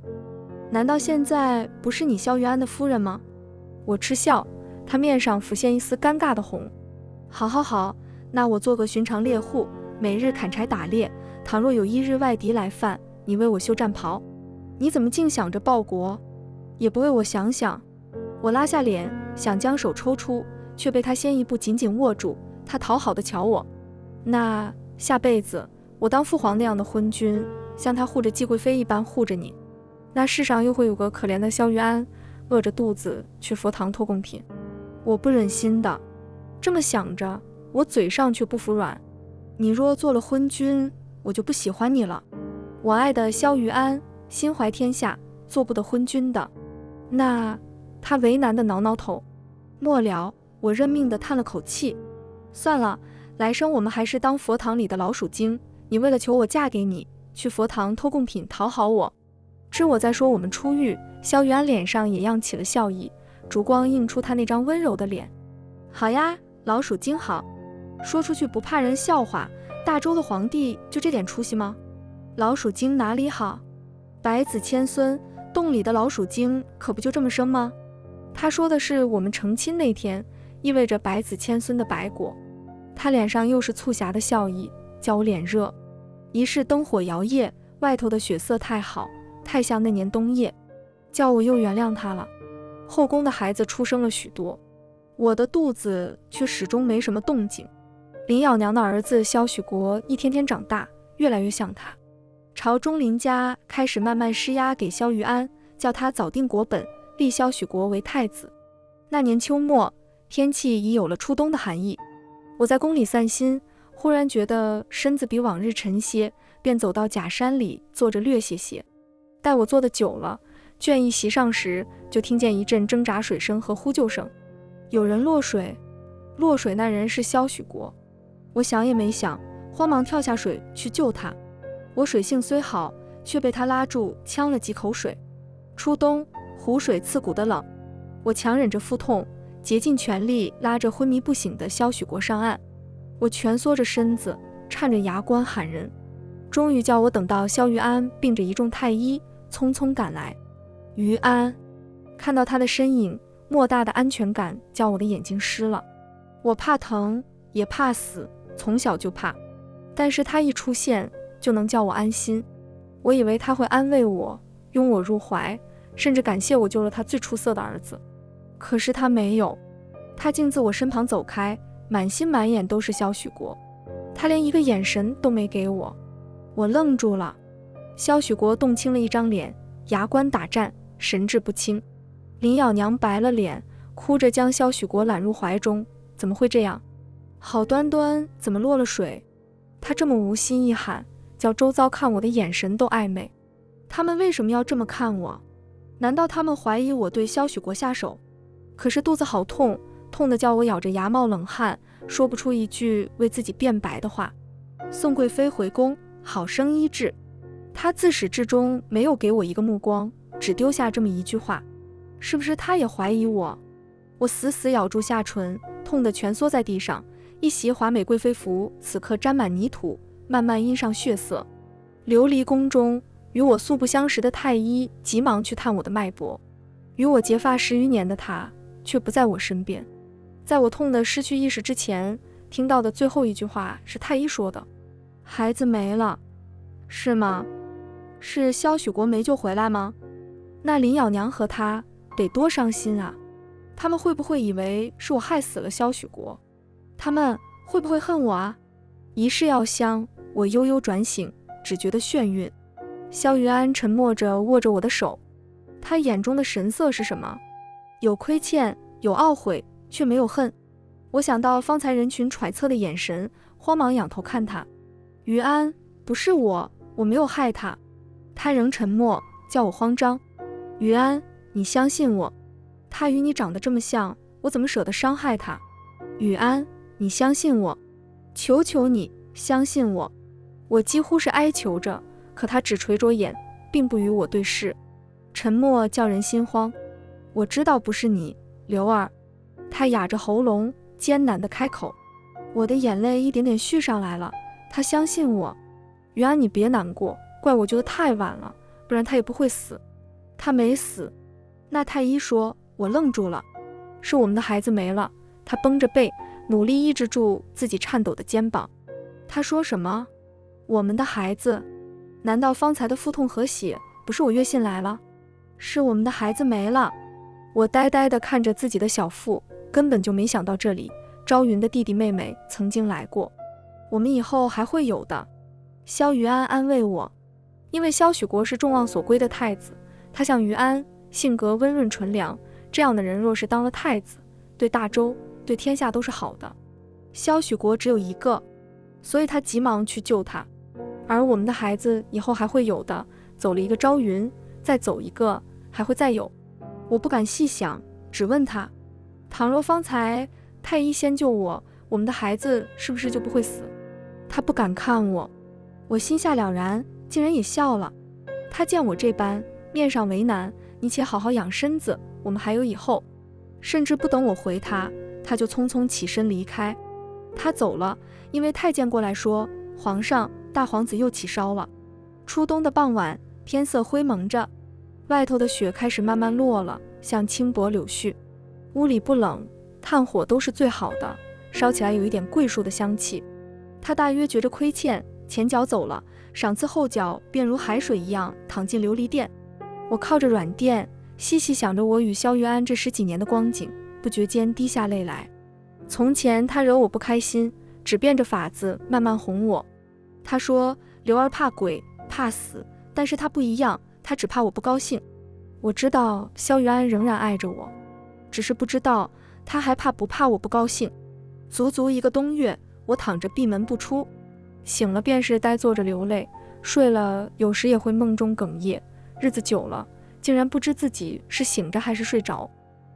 难道现在不是你萧玉安的夫人吗？我嗤笑，他面上浮现一丝尴尬的红。好，那我做个寻常猎户，每日砍柴打猎，倘若有1日外敌来犯，你为我绣战袍。你怎么净想着报国，也不为我想想？我拉下脸，想将手抽出，却被他先一步紧紧握住。他讨好地瞧我。那下辈子我当父皇那样的昏君，像他护着季贵妃一般护着你，那世上又会有个可怜的萧玉安，饿着肚子去佛堂偷贡品。我不忍心的。这么想着，我嘴上却不服软。你若做了昏君，我就不喜欢你了。我爱的萧玉安，心怀天下，做不得昏君的。那……他为难地挠挠头。末了，我认命地叹了口气。算了，来生我们还是当佛堂里的老鼠精。你为了求我嫁给你，去佛堂偷贡品讨好我。知我在说我们出狱，萧玉安脸上也漾起了笑意，烛光映出他那张温柔的脸。好呀，老鼠精好，说出去不怕人笑话。大周的皇帝就这点出息吗？老鼠精哪里好？百子千孙，洞里的老鼠精可不就这么生吗？他说的是我们成亲那天，意味着百子千孙的白果。他脸上又是促狭的笑意，叫我脸热。一世灯火摇曳，外头的雪色太好，太像那年冬夜，叫我又原谅他了。后宫的孩子出生了许多，我的肚子却始终没什么动静。林咬娘的儿子萧许国一天天长大，越来越像他。朝中林家开始慢慢施压给萧玉安，叫他早定国本，立萧许国为太子。那年秋末，天气已有了初冬的寒意。我在宫里散心，忽然觉得身子比往日沉些，便走到假山里坐着略歇歇。待我坐得久了，倦意袭上时，就听见一阵挣扎水声和呼救声。有人落水，落水那人是萧许国。我想也没想，慌忙跳下水去救他。我水性虽好，却被他拉住，呛了几口水。初冬，湖水刺骨的冷，我强忍着腹痛，竭尽全力拉着昏迷不醒的萧许国上岸。我蜷缩着身子，颤着牙关喊人，终于叫我等到萧玉安并着一众太医匆匆赶来。于安，看到他的身影，莫大的安全感叫我的眼睛湿了。我怕疼，也怕死，从小就怕，但是他一出现，就能叫我安心。我以为他会安慰我，拥我入怀，甚至感谢我救了他最出色的儿子。可是他没有，他竟自我身旁走开，满心满眼都是萧许国，他连一个眼神都没给我。我愣住了。萧许国冻青了一张脸，牙关打颤，神志不清。林咬娘白了脸，哭着将萧许国揽入怀中。怎么会这样？好端端怎么落了水？他这么无心一喊，叫周遭看我的眼神都暧昧。他们为什么要这么看我？难道他们怀疑我对萧许国下手？可是肚子好痛，痛得叫我咬着牙冒冷汗，说不出一句为自己辩白的话。宋贵妃回宫，好生医治。她自始至终没有给我一个目光，只丢下这么一句话。是不是她也怀疑我？我死死咬住下唇，痛得蜷缩在地上。一袭华美贵妃服此刻沾满泥土，慢慢阴上血色。琉璃宫中，与我素不相识的太医急忙去探我的脉搏。与我结发10余年的他却不在我身边。在我痛得失去意识之前，听到的最后一句话是太医说的：孩子没了。是吗？是萧许国没救回来吗？那林咬娘和他得多伤心啊！他们会不会以为是我害死了萧许国？他们会不会恨我啊？一世药香，我悠悠转醒，只觉得眩晕。萧玉安沉默着握着我的手，他眼中的神色是什么？有亏欠，有懊悔，却没有恨。我想到方才人群揣测的眼神，慌忙仰头看他。于安，不是我没有害他。他仍沉默，叫我慌张。于安，你相信我，他与你长得这么像，我怎么舍得伤害他？于安，你相信我，求求你相信我。我几乎是哀求着，可他只垂着眼，并不与我对视。沉默叫人心慌。我知道不是你，刘儿。他哑着喉咙，艰难地开口。我的眼泪一点点续上来了。他相信我。于安，你别难过，怪我救得太晚了，不然他也不会死。他没死。那太医说。我愣住了。是我们的孩子没了。他绷着背，努力抑制住自己颤抖的肩膀。他说什么？我们的孩子？难道方才的腹痛和血不是我越信来了？是我们的孩子没了。我呆呆地看着自己的小腹，根本就没想到这里朝云的弟弟妹妹曾经来过。我们以后还会有的。萧于安安慰我。因为萧许国是众望所归的太子，他像于安，性格温润纯良，这样的人若是当了太子，对大周对天下都是好的。萧许国只有一个，所以他急忙去救他。而我们的孩子以后还会有的，走了一个朝云，再走一个，还会再有。我不敢细想，只问他，倘若方才太医先救我，我们的孩子是不是就不会死？他不敢看我。我心下了然，竟然也笑了。他见我这般，面上为难，你且好好养身子，我们还有以后。甚至不等我回他，他就匆匆起身离开。他走了，因为太监过来说，皇上，大皇子又起烧了。初冬的傍晚，天色灰蒙着，外头的雪开始慢慢落了，像轻薄柳絮。屋里不冷，炭火都是最好的，烧起来有一点桂树的香气。他大约觉着亏欠，前脚走了，晌次后脚便如海水一样躺进琉璃殿。我靠着软垫，细细想着我与萧玉安这10几年的光景，不觉间滴下泪来。从前他惹我不开心，只变着法子慢慢哄我。他说刘儿怕鬼怕死，但是他不一样，他只怕我不高兴。我知道萧玉安仍然爱着我，只是不知道他还怕不怕我不高兴。足足1个冬月，我躺着闭门不出，醒了便是呆坐着流泪，睡了有时也会梦中哽咽，日子久了，竟然不知自己是醒着还是睡着。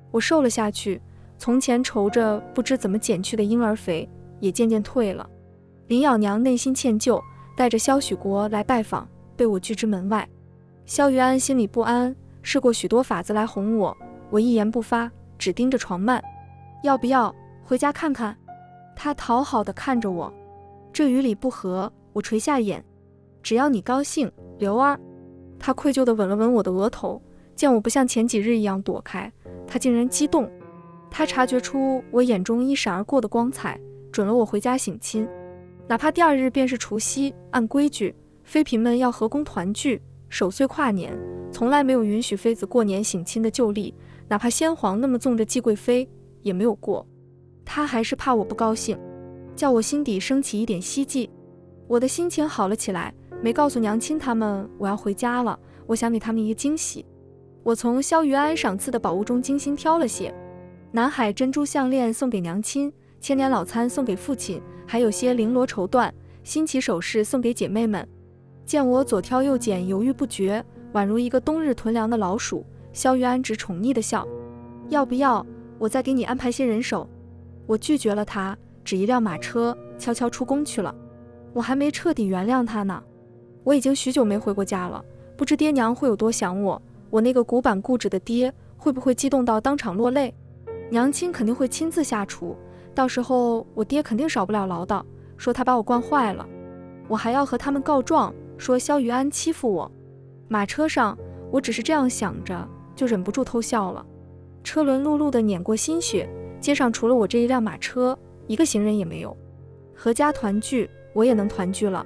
我瘦了下去，从前愁着不知怎么减去的婴儿肥也渐渐退了。林咬娘内心歉疚，带着萧许国来拜访，被我拒之门外。萧玉安心里不安，试过许多法子来哄我，我一言不发，只盯着床幔。要不要回家看看？他讨好地看着我，这语理不合，我垂下眼。只要你高兴，刘儿。他愧疚地吻了吻我的额头，见我不像前几日一样躲开，他竟然激动。他察觉出我眼中一闪而过的光彩，准了我回家省亲。哪怕第二日便是除夕，按规矩，妃嫔们要合宫团聚，守岁跨年，从来没有允许妃子过年省亲的旧例，哪怕先皇那么纵着季贵妃，也没有过。他还是怕我不高兴，叫我心底升起一点希冀。我的心情好了起来，没告诉娘亲他们我要回家了，我想给他们一个惊喜。我从萧玉安赏赐的宝物中精心挑了些，南海珍珠项链送给娘亲，千年老餐送给父亲，还有些绫罗绸缎、新奇首饰送给姐妹们。见我左挑右拣，犹豫不决，宛如一个冬日囤粮的老鼠，萧玉安只宠溺地笑：要不要我再给你安排些人手？我拒绝了他，指一辆马车悄悄出宫去了。我还没彻底原谅他呢。我已经许久没回过家了，不知爹娘会有多想我，我那个古板固执的爹会不会激动到当场落泪？娘亲肯定会亲自下厨，到时候我爹肯定少不了唠叨，说他把我惯坏了。我还要和他们告状，说萧玉安欺负我。马车上，我只是这样想着，就忍不住偷笑了。车轮辘辘地碾过新雪，街上除了我这一辆马车，一个行人也没有。阖家团聚，我也能团聚了。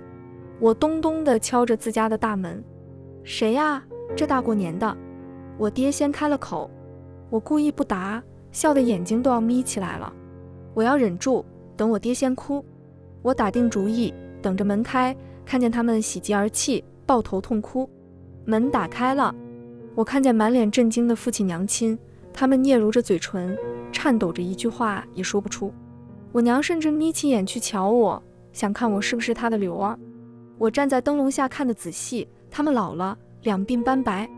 我咚咚地敲着自家的大门：谁呀？这大过年的。我爹先开了口，我故意不答，笑得眼睛都要眯起来了。我要忍住，等我爹先哭。我打定主意，等着门开，看见他们喜极而泣，抱头痛哭。门打开了，我看见满脸震惊的父亲娘亲，他们嗫嚅着嘴唇，颤抖着一句话也说不出。我娘甚至眯起眼去瞧我，想看我是不是她的刘儿。我站在灯笼下看得仔细，他们老了，两鬓斑白。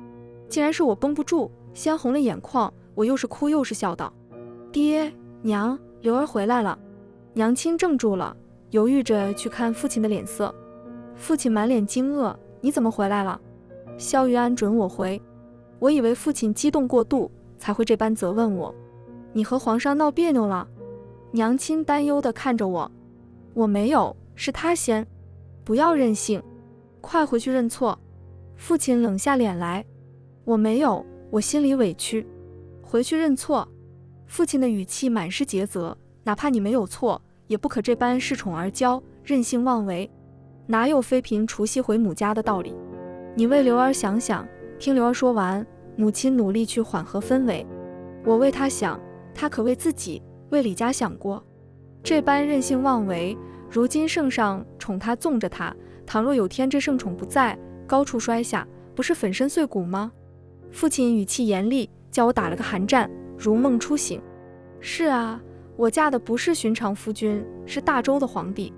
竟然是我绷不住，先红了眼眶，我又是哭又是笑道：爹娘，刘儿回来了。娘亲怔住了，犹豫着去看父亲的脸色。父亲满脸惊愕：你怎么回来了？萧玉安准我回。我以为父亲激动过度，才会这般责问我：你和皇上闹别扭了？娘亲担忧地看着我：我没有，是他先。不要任性，快回去认错。父亲冷下脸来：我没有，我心里委屈。回去认错。父亲的语气满是诘责：哪怕你没有错，也不可这般恃宠而骄，任性妄为。哪有妃嫔除夕回母家的道理？你为刘儿想想。听刘儿说完，母亲努力去缓和氛围。我为她想，她可为自己，为李家想过。这般任性妄为，如今圣上宠她纵着她，倘若有天这圣宠不在，高处摔下，不是粉身碎骨吗？父亲语气严厉，叫我打了个寒战，如梦初醒。是啊，我嫁的不是寻常夫君，是大周的皇帝。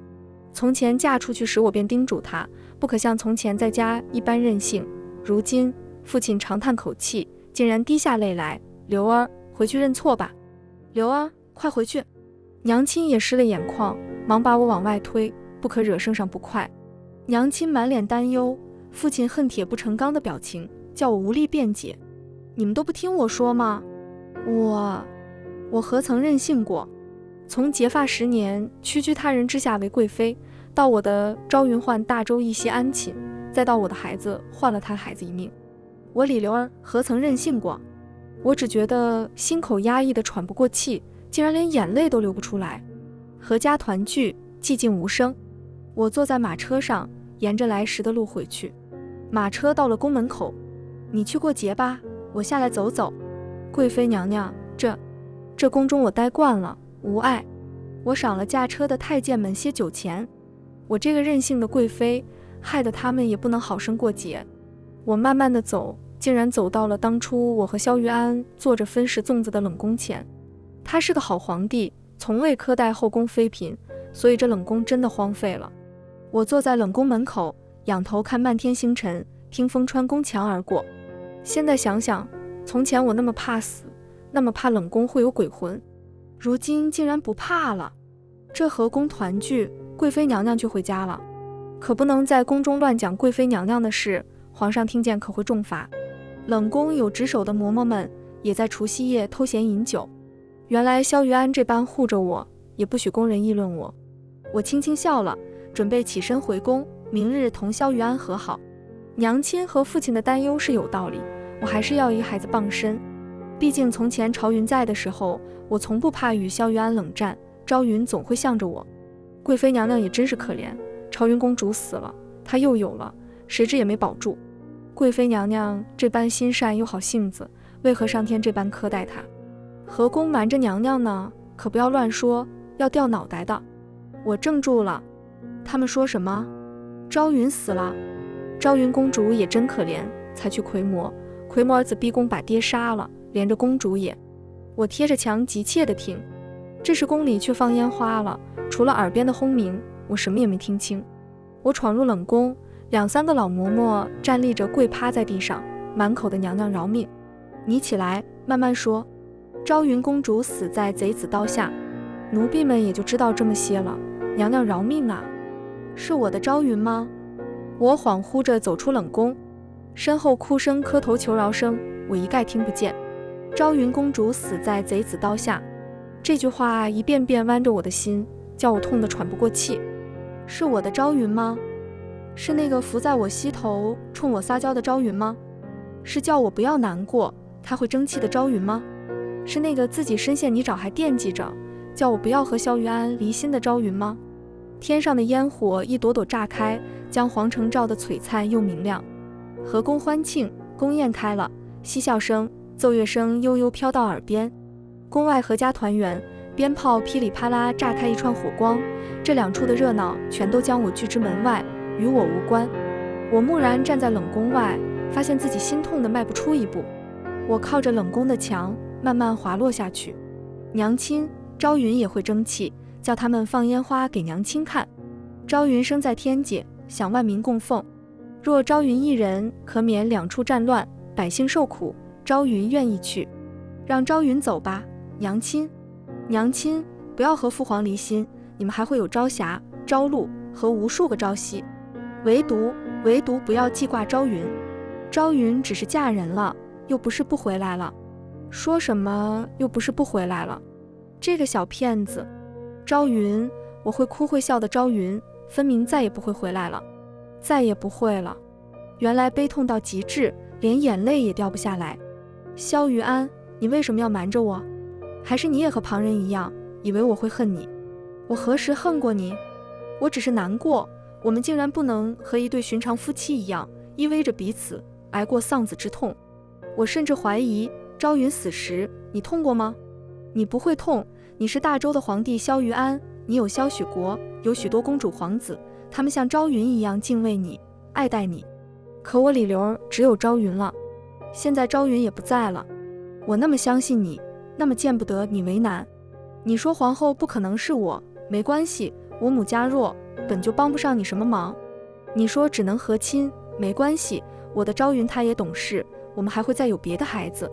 从前嫁出去时，我便叮嘱他，不可像从前在家一般任性。如今父亲长叹口气，竟然滴下泪来：刘儿，回去认错吧。刘儿，快回去。娘亲也湿了眼眶，忙把我往外推，不可惹圣上不快。娘亲满脸担忧，父亲恨铁不成钢的表情，叫我无力辩解。你们都不听我说吗？我何曾任性过？从结发10年，屈居他人之下为贵妃，到我的朝云换大周一夕安寝，再到我的孩子换了他的孩子一命，我李刘儿何曾任性过？我只觉得心口压抑的喘不过气，竟然连眼泪都流不出来。阖家团聚，寂静无声。我坐在马车上，沿着来时的路回去。马车到了宫门口，你去过节吧，我下来走走。贵妃娘娘，这宫中我待惯了，无碍。我赏了驾车的太监们些酒钱。我这个任性的贵妃，害得他们也不能好生过节。我慢慢地走，竟然走到了当初我和萧玉安坐着分食粽子的冷宫前。他是个好皇帝，从未苛待后宫妃嫔，所以这冷宫真的荒废了。我坐在冷宫门口，仰头看漫天星辰，听风穿宫墙而过。现在想想，从前我那么怕死，那么怕冷宫会有鬼魂，如今竟然不怕了。这和宫团聚，贵妃娘娘却回家了，可不能在宫中乱讲贵妃娘娘的事，皇上听见可会重罚。冷宫有值守的嬷嬷们也在除夕夜偷闲饮酒。原来萧玉安这般护着我，也不许宫人议论我。我轻轻笑了，准备起身回宫，明日同萧玉安和好。娘亲和父亲的担忧是有道理，我还是要一孩子傍身。毕竟从前朝云在的时候，我从不怕与萧玉安冷战，朝云总会向着我。贵妃娘娘也真是可怜，朝云公主死了，她又有了，谁知也没保住。贵妃娘娘这般心善又好性子，为何上天这般苛待她？何公瞒着娘娘呢？可不要乱说，要掉脑袋的。我怔住了，他们说什么？昭云死了？昭云公主也真可怜，才去奎摩，奎摩儿子逼宫把爹杀了，连着公主也。我贴着墙急切地听，这时宫里却放烟花了，除了耳边的轰鸣，我什么也没听清。我闯入冷宫，2、3个老嬷嬷站立着跪趴在地上，满口的娘娘饶命。你起来，慢慢说。昭云公主死在贼子刀下，奴婢们也就知道这么些了。娘娘饶命啊！是我的昭云吗？我恍惚着走出冷宫，身后哭声、磕头求饶声，我一概听不见。昭云公主死在贼子刀下，这句话一遍遍剜着我的心，叫我痛得喘不过气。是我的昭云吗？是那个伏在我膝头冲我撒娇的昭云吗？是叫我不要难过，她会争气的昭云吗？是那个自己深陷泥沼还惦记着，叫我不要和萧玉安离心的昭云吗？天上的烟火一朵朵炸开，将皇城照得璀璨又明亮。和宫欢庆，宫宴开了，嬉笑声、奏乐声悠悠飘到耳边。宫外阖家团圆，鞭炮噼里啪啦炸开一串火光，这2处的热闹全都将我拒之门外，与我无关。我木然站在冷宫外，发现自己心痛得迈不出一步。我靠着冷宫的墙，慢慢滑落下去。娘亲，昭云也会争气，叫他们放烟花给娘亲看。昭云生在天界，享万民供奉。若昭云一人可免2处战乱，百姓受苦，昭云愿意去。让昭云走吧，娘亲。娘亲，不要和父皇离心，你们还会有朝霞、朝露和无数个朝夕。唯独不要记挂昭云。昭云只是嫁人了，又不是不回来了。说什么又不是不回来了？这个小骗子！昭云，我会哭会笑的昭云，分明再也不会回来了，再也不会了。原来悲痛到极致，连眼泪也掉不下来。萧玉安，你为什么要瞒着我？还是你也和旁人一样，以为我会恨你？我何时恨过你？我只是难过，我们竟然不能和一对寻常夫妻一样，依偎着彼此，挨过丧子之痛。我甚至怀疑，昭云死时，你痛过吗？你不会痛，你是大周的皇帝萧玉安，你有萧许国，有许多公主皇子，他们像昭云一样敬畏你，爱戴你。可我李流只有昭云了，现在昭云也不在了。我那么相信你，那么见不得你为难。你说皇后不可能是我，没关系，我母家弱，本就帮不上你什么忙。你说只能和亲，没关系，我的昭云她也懂事，我们还会再有别的孩子。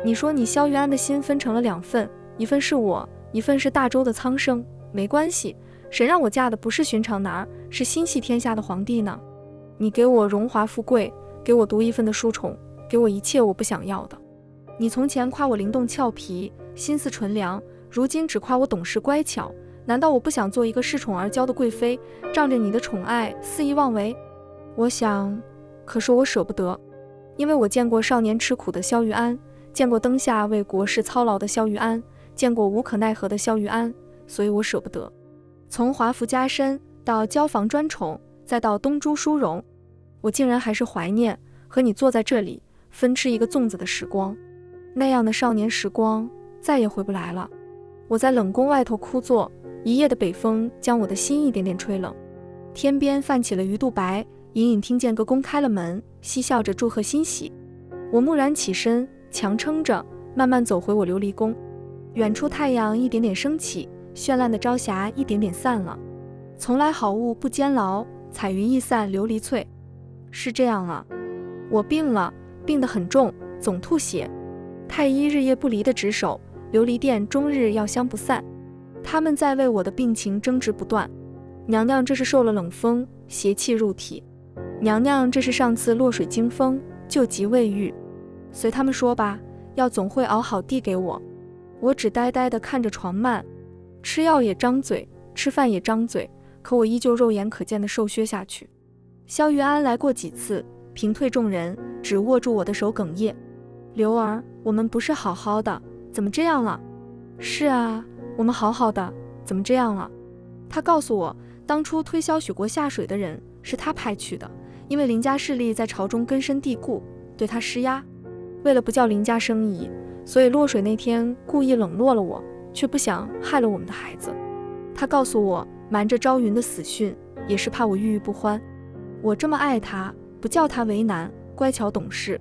你说你萧玉安的心分成了2份，一份是我，一份是大周的苍生，没关系，谁让我嫁的不是寻常男儿，是心系天下的皇帝呢？你给我荣华富贵，给我独一份的殊宠，给我一切我不想要的。你从前夸我灵动俏皮，心思纯良，如今只夸我懂事乖巧，难道我不想做一个恃宠而骄的贵妃，仗着你的宠爱肆意妄为？我想，可是我舍不得，因为我见过少年吃苦的萧玉安，见过灯下为国事操劳的萧玉安，见过无可奈何的萧玉安，所以我舍不得。从华服加身到交房专宠，再到东珠殊荣，我竟然还是怀念和你坐在这里分吃一个粽子的时光。那样的少年时光再也回不来了。我在冷宫外头枯坐，一夜的北风将我的心一点点吹冷。天边泛起了鱼肚白，隐隐听见个宫开了门，嬉笑着祝贺欣喜。我蓦然起身，强撑着慢慢走回我琉璃宫。远处太阳一点点升起，绚烂的朝霞一点点散了。从来好物不坚牢，彩云易散琉璃脆。是这样啊，我病了，病得很重，总吐血。太医日夜不离地值守，琉璃殿终日药香不散。他们在为我的病情争执不断。娘娘这是受了冷风，邪气入体。娘娘这是上次落水惊风，救急未愈。随他们说吧，药总会熬好递给我。我只呆呆地看着床幔，吃药也张嘴，吃饭也张嘴，可我依旧肉眼可见地瘦削下去。萧玉安来过几次，平退众人，只握住我的手哽咽：刘儿，我们不是好好的，怎么这样了？是啊，我们好好的，怎么这样了？他告诉我，当初推销许国下水的人是他派去的，因为林家势力在朝中根深蒂固，对他施压。为了不叫林家生疑，所以落水那天故意冷落了我，却不想害了我们的孩子。他告诉我，瞒着昭云的死讯，也是怕我郁郁不欢。我这么爱他，不叫他为难，乖巧懂事。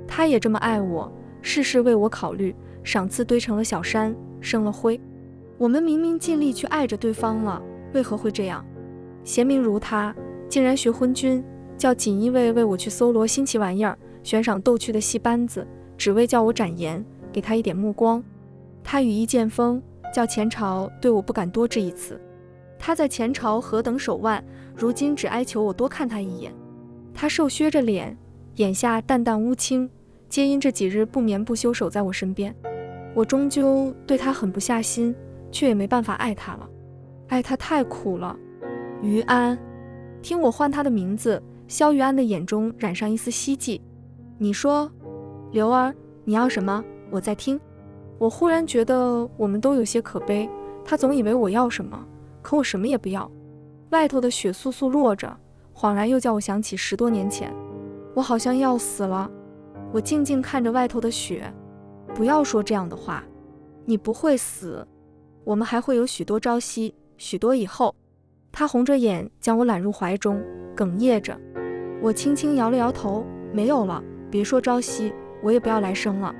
他也这么爱我，事事为我考虑，赏赐堆成了小山，生了灰。我们明明尽力去爱着对方了，为何会这样？贤明如他，竟然学昏君，叫锦衣卫为我去搜罗新奇玩意儿，悬赏逗趣的戏班子，只为叫我展颜，给他一点目光。他羽翼渐丰，叫前朝对我不敢多致一词。他在前朝何等手腕，如今只哀求我多看他一眼。他瘦削着脸，眼下淡淡乌青，皆因这几日不眠不休守在我身边。我终究对他狠不下心，却也没办法爱他了。爱他太苦了。于安，听我唤他的名字，萧于安的眼中染上一丝希冀。你说，刘儿，你要什么？我在听。我忽然觉得我们都有些可悲，他总以为我要什么，可我什么也不要。外头的雪簌簌落着，恍然又叫我想起10多年前，我好像要死了。我静静看着外头的雪，不要说这样的话，你不会死，我们还会有许多朝夕，许多以后。他红着眼将我揽入怀中，哽咽着。我轻轻摇了摇头，没有了，别说朝夕，我也不要来生了。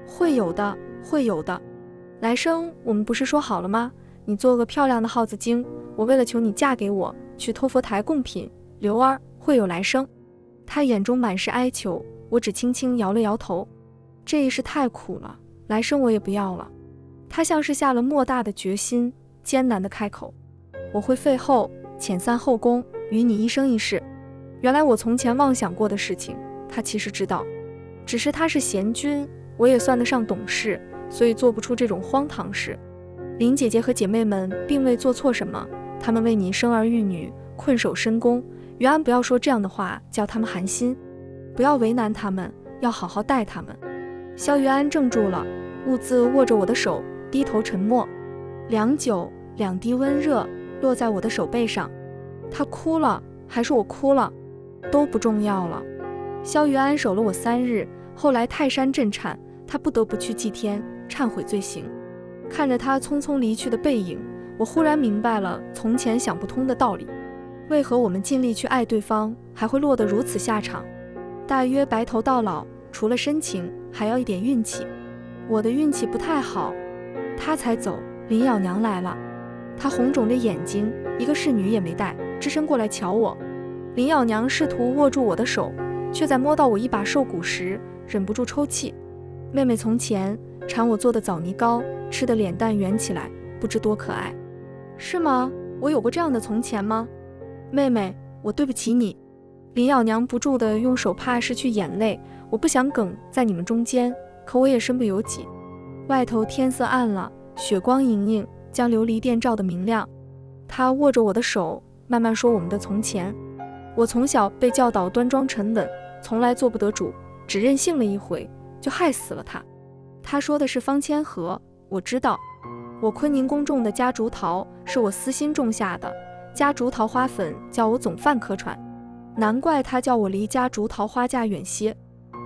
会有的，会有的。来生我们不是说好了吗？你做个漂亮的耗子精，我为了求你嫁给我，去托佛台贡品。刘儿，会有来生。他眼中满是哀求，我只轻轻摇了摇头。这一世太苦了，来生我也不要了。他像是下了莫大的决心，艰难地开口：我会废后，遣散后宫，与你一生一世。原来我从前妄想过的事情，他其实知道，只是他是贤君，我也算得上懂事，所以做不出这种荒唐事。林姐姐和姐妹们并未做错什么，她们为你生儿育女，困守深宫。于安，不要说这样的话，叫他们寒心，不要为难他们，要好好待他们。萧于安怔住了，兀自握着我的手，低头沉默。良久，2滴温热落在我的手背上。他哭了，还是我哭了，都不重要了。萧于安守了我3日，后来泰山震颤，他不得不去祭天，忏悔罪行。看着他匆匆离去的背影，我忽然明白了从前想不通的道理。为何我们尽力去爱对方，还会落得如此下场？大约白头到老，除了深情，还要一点运气。我的运气不太好。他才走，林咬娘来了。她红肿着眼睛，一个侍女也没带，只身过来瞧我。林咬娘试图握住我的手，却在摸到我一把瘦骨时，忍不住抽泣。妹妹从前馋我做的枣泥糕，吃得脸蛋圆起来，不知多可爱。是吗？我有过这样的从前吗？妹妹，我对不起你。林咬娘不住地用手帕拭去眼泪，我不想哽在你们中间，可我也身不由己。外头天色暗了，雪光莹莹，将琉璃殿照得明亮。她握着我的手，慢慢说我们的从前。我从小被教导端庄沉稳，从来做不得主，只任性了一回，就害死了他。他说的是方千和，我知道。我坤宁宫种的夹竹桃是我私心种下的，夹竹桃花粉叫我总犯咳喘，难怪他叫我离夹竹桃花架远些。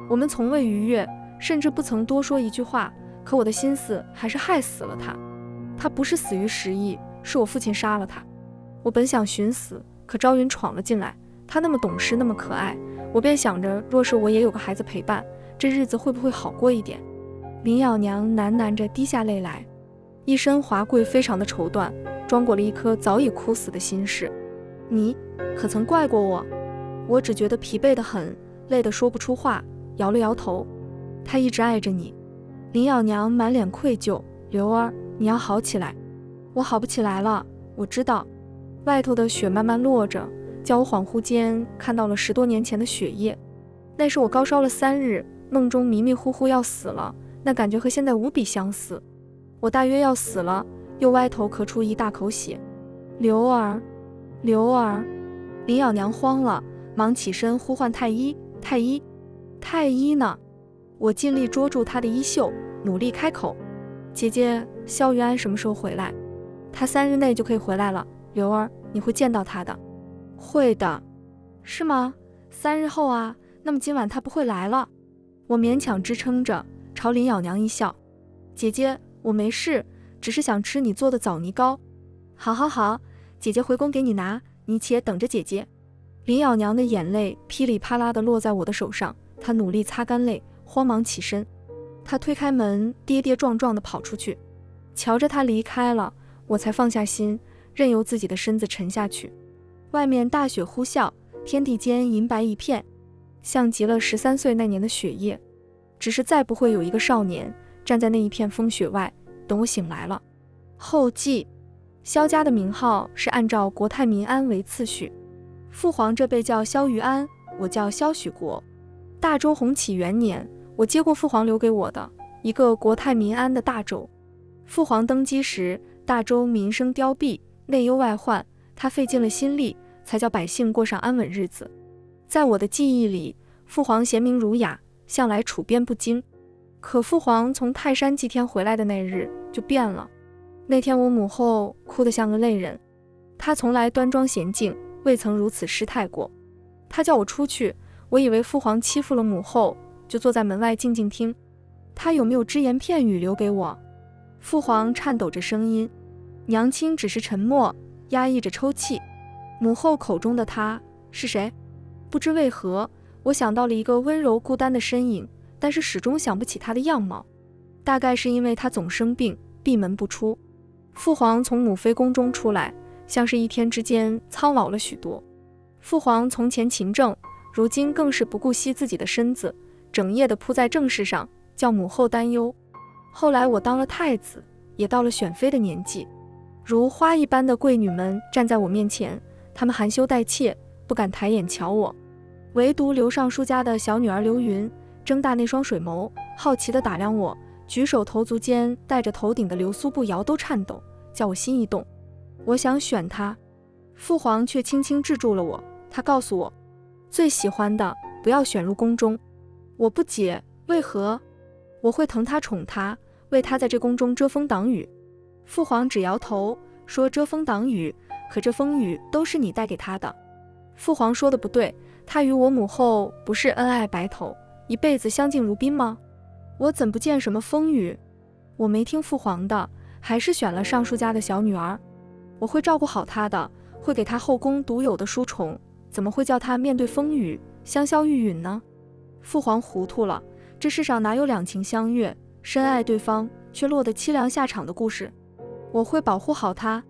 我们从未逾越，甚至不曾多说一句话，可我的心思还是害死了他。他不是死于时意，是我父亲杀了他。我本想寻死，可昭云闯了进来，他那么懂事，那么可爱，我便想着，若是我也有个孩子陪伴，这日子会不会好过一点？林咬娘喃喃着滴下泪来，一身华贵，非常的绸缎，装裹了一颗早已枯死的心事。你可曾怪过我？我只觉得疲惫得很，累得说不出话，摇了摇头。他一直爱着你。林咬娘满脸愧疚，刘儿，你要好起来。我好不起来了，我知道。外头的雪慢慢落着，叫我恍惚间看到了10多年前的雪夜。那时我高烧了3日，梦中迷迷糊糊要死了，那感觉和现在无比相似。我大约要死了，又歪头咳出一大口血。刘儿，刘儿！林咬娘慌了，忙起身呼唤太医。太医，太医呢？我尽力捉住她的衣袖，努力开口。姐姐，萧玉安什么时候回来？他3日内就可以回来了。刘儿，你会见到他的。会的。是吗？3日后啊，那么今晚他不会来了。我勉强支撑着，朝林咬娘一笑。姐姐，我没事，只是想吃你做的枣泥糕。好好好，姐姐回宫给你拿，你且等着姐姐。林咬娘的眼泪噼里啪啦地落在我的手上，她努力擦干泪，慌忙起身。她推开门，跌跌撞撞地跑出去。瞧着她离开了，我才放下心，任由自己的身子沉下去。外面大雪呼啸，天地间银白一片，像极了13岁那年的雪夜。只是再不会有一个少年站在那一片风雪外，等我醒来了。后记：萧家的名号是按照国泰民安为次序，父皇这辈叫萧玉安，我叫萧许国。大周洪启元年，我接过父皇留给我的一个国泰民安的大周。父皇登基时，大周民生凋敝，内忧外患，他费尽了心力，才叫百姓过上安稳日子。在我的记忆里，父皇贤明儒雅，向来处变不惊。可父皇从泰山祭天回来的那日就变了。那天我母后哭得像个泪人，她从来端庄娴静，未曾如此失态过。她叫我出去，我以为父皇欺负了母后，就坐在门外静静听。他有没有只言片语留给我？父皇颤抖着声音，娘亲只是沉默，压抑着抽泣。母后口中的他是谁？不知为何，我想到了一个温柔孤单的身影，但是始终想不起他的样貌。大概是因为他总生病，闭门不出。父皇从母妃宫中出来，像是一天之间苍老了许多。父皇从前勤政，如今更是不顾惜自己的身子，整夜地扑在政事上，叫母后担忧。后来我当了太子，也到了选妃的年纪，如花一般的贵女们站在我面前，她们含羞带怯，不敢抬眼瞧我。唯独刘尚书家的小女儿刘云睁大那双水眸，好奇地打量我，举手投足间戴着头顶的流苏步摇都颤抖，叫我心一动。我想选她，父皇却轻轻制住了我。他告诉我，最喜欢的不要选入宫中。我不解为何。我会疼她宠她，为她在这宫中遮风挡雨。父皇只摇头说，遮风挡雨，可这风雨都是你带给她的。父皇说的不对，他与我母后不是恩爱白头，一辈子相敬如宾吗？我怎不见什么风雨？我没听父皇的，还是选了尚书家的小女儿。我会照顾好她的，会给她后宫独有的殊宠，怎么会叫她面对风雨香消玉殒呢？父皇糊涂了，这世上哪有两情相悦，深爱对方却落得凄凉下场的故事？我会保护好她。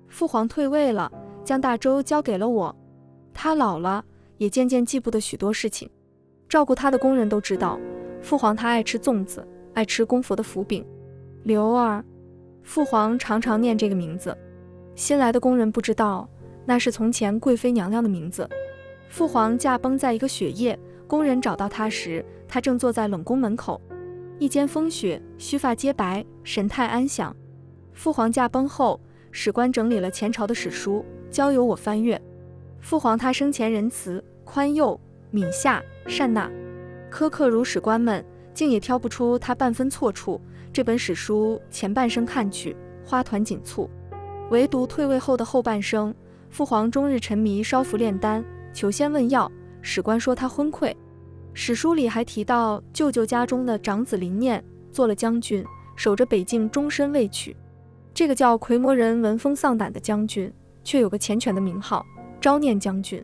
父皇退位了，将大周交给了我。他老了，也渐渐记不得许多事情。照顾他的工人都知道，父皇他爱吃粽子，爱吃公佛的福饼。刘儿，父皇常常念这个名字。新来的工人不知道，那是从前贵妃娘娘的名字。父皇驾崩在一个雪夜，工人找到他时，他正坐在冷宫门口，一肩风雪，须发皆白，神态安详。父皇驾崩后，史官整理了前朝的史书，交由我翻阅。父皇他生前仁慈、宽宥、敏下、善纳，苛刻如史官们，竟也挑不出他半分错处。这本史书前半生看去，花团锦簇，唯独退位后的后半生，父皇终日沉迷烧符炼丹，求仙问药。史官说他昏聩。史书里还提到舅舅家中的长子林念做了将军，守着北境终身未娶。这个叫奎摩人闻风丧胆的将军，却有个缱绻的名号昭念将军。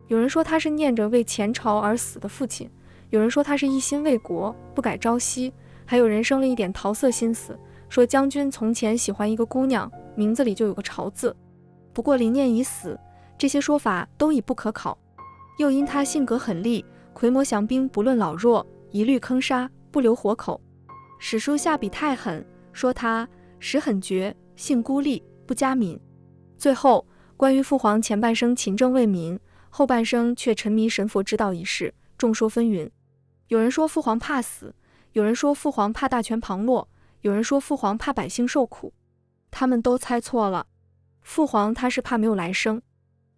有人说他是念着为前朝而死的父亲，有人说他是一心为国，不改朝夕，还有人生了一点桃色心思，说将军从前喜欢一个姑娘，名字里就有个朝字。不过林念已死，这些说法都已不可考。又因他性格狠戾，魁摩降兵不论老弱，一律坑杀，不留活口。史书下笔太狠，说他识很绝，性孤立，不嘉民。最后关于父皇前半生勤政为民，后半生却沉迷神佛之道一事，众说纷纭。有人说父皇怕死，有人说父皇怕大权旁落，有人说父皇怕百姓受苦。他们都猜错了，父皇他是怕没有来生。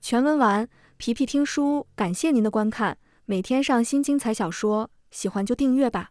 全文完，皮皮听书，感谢您的观看，每天上新精彩小说，喜欢就订阅吧。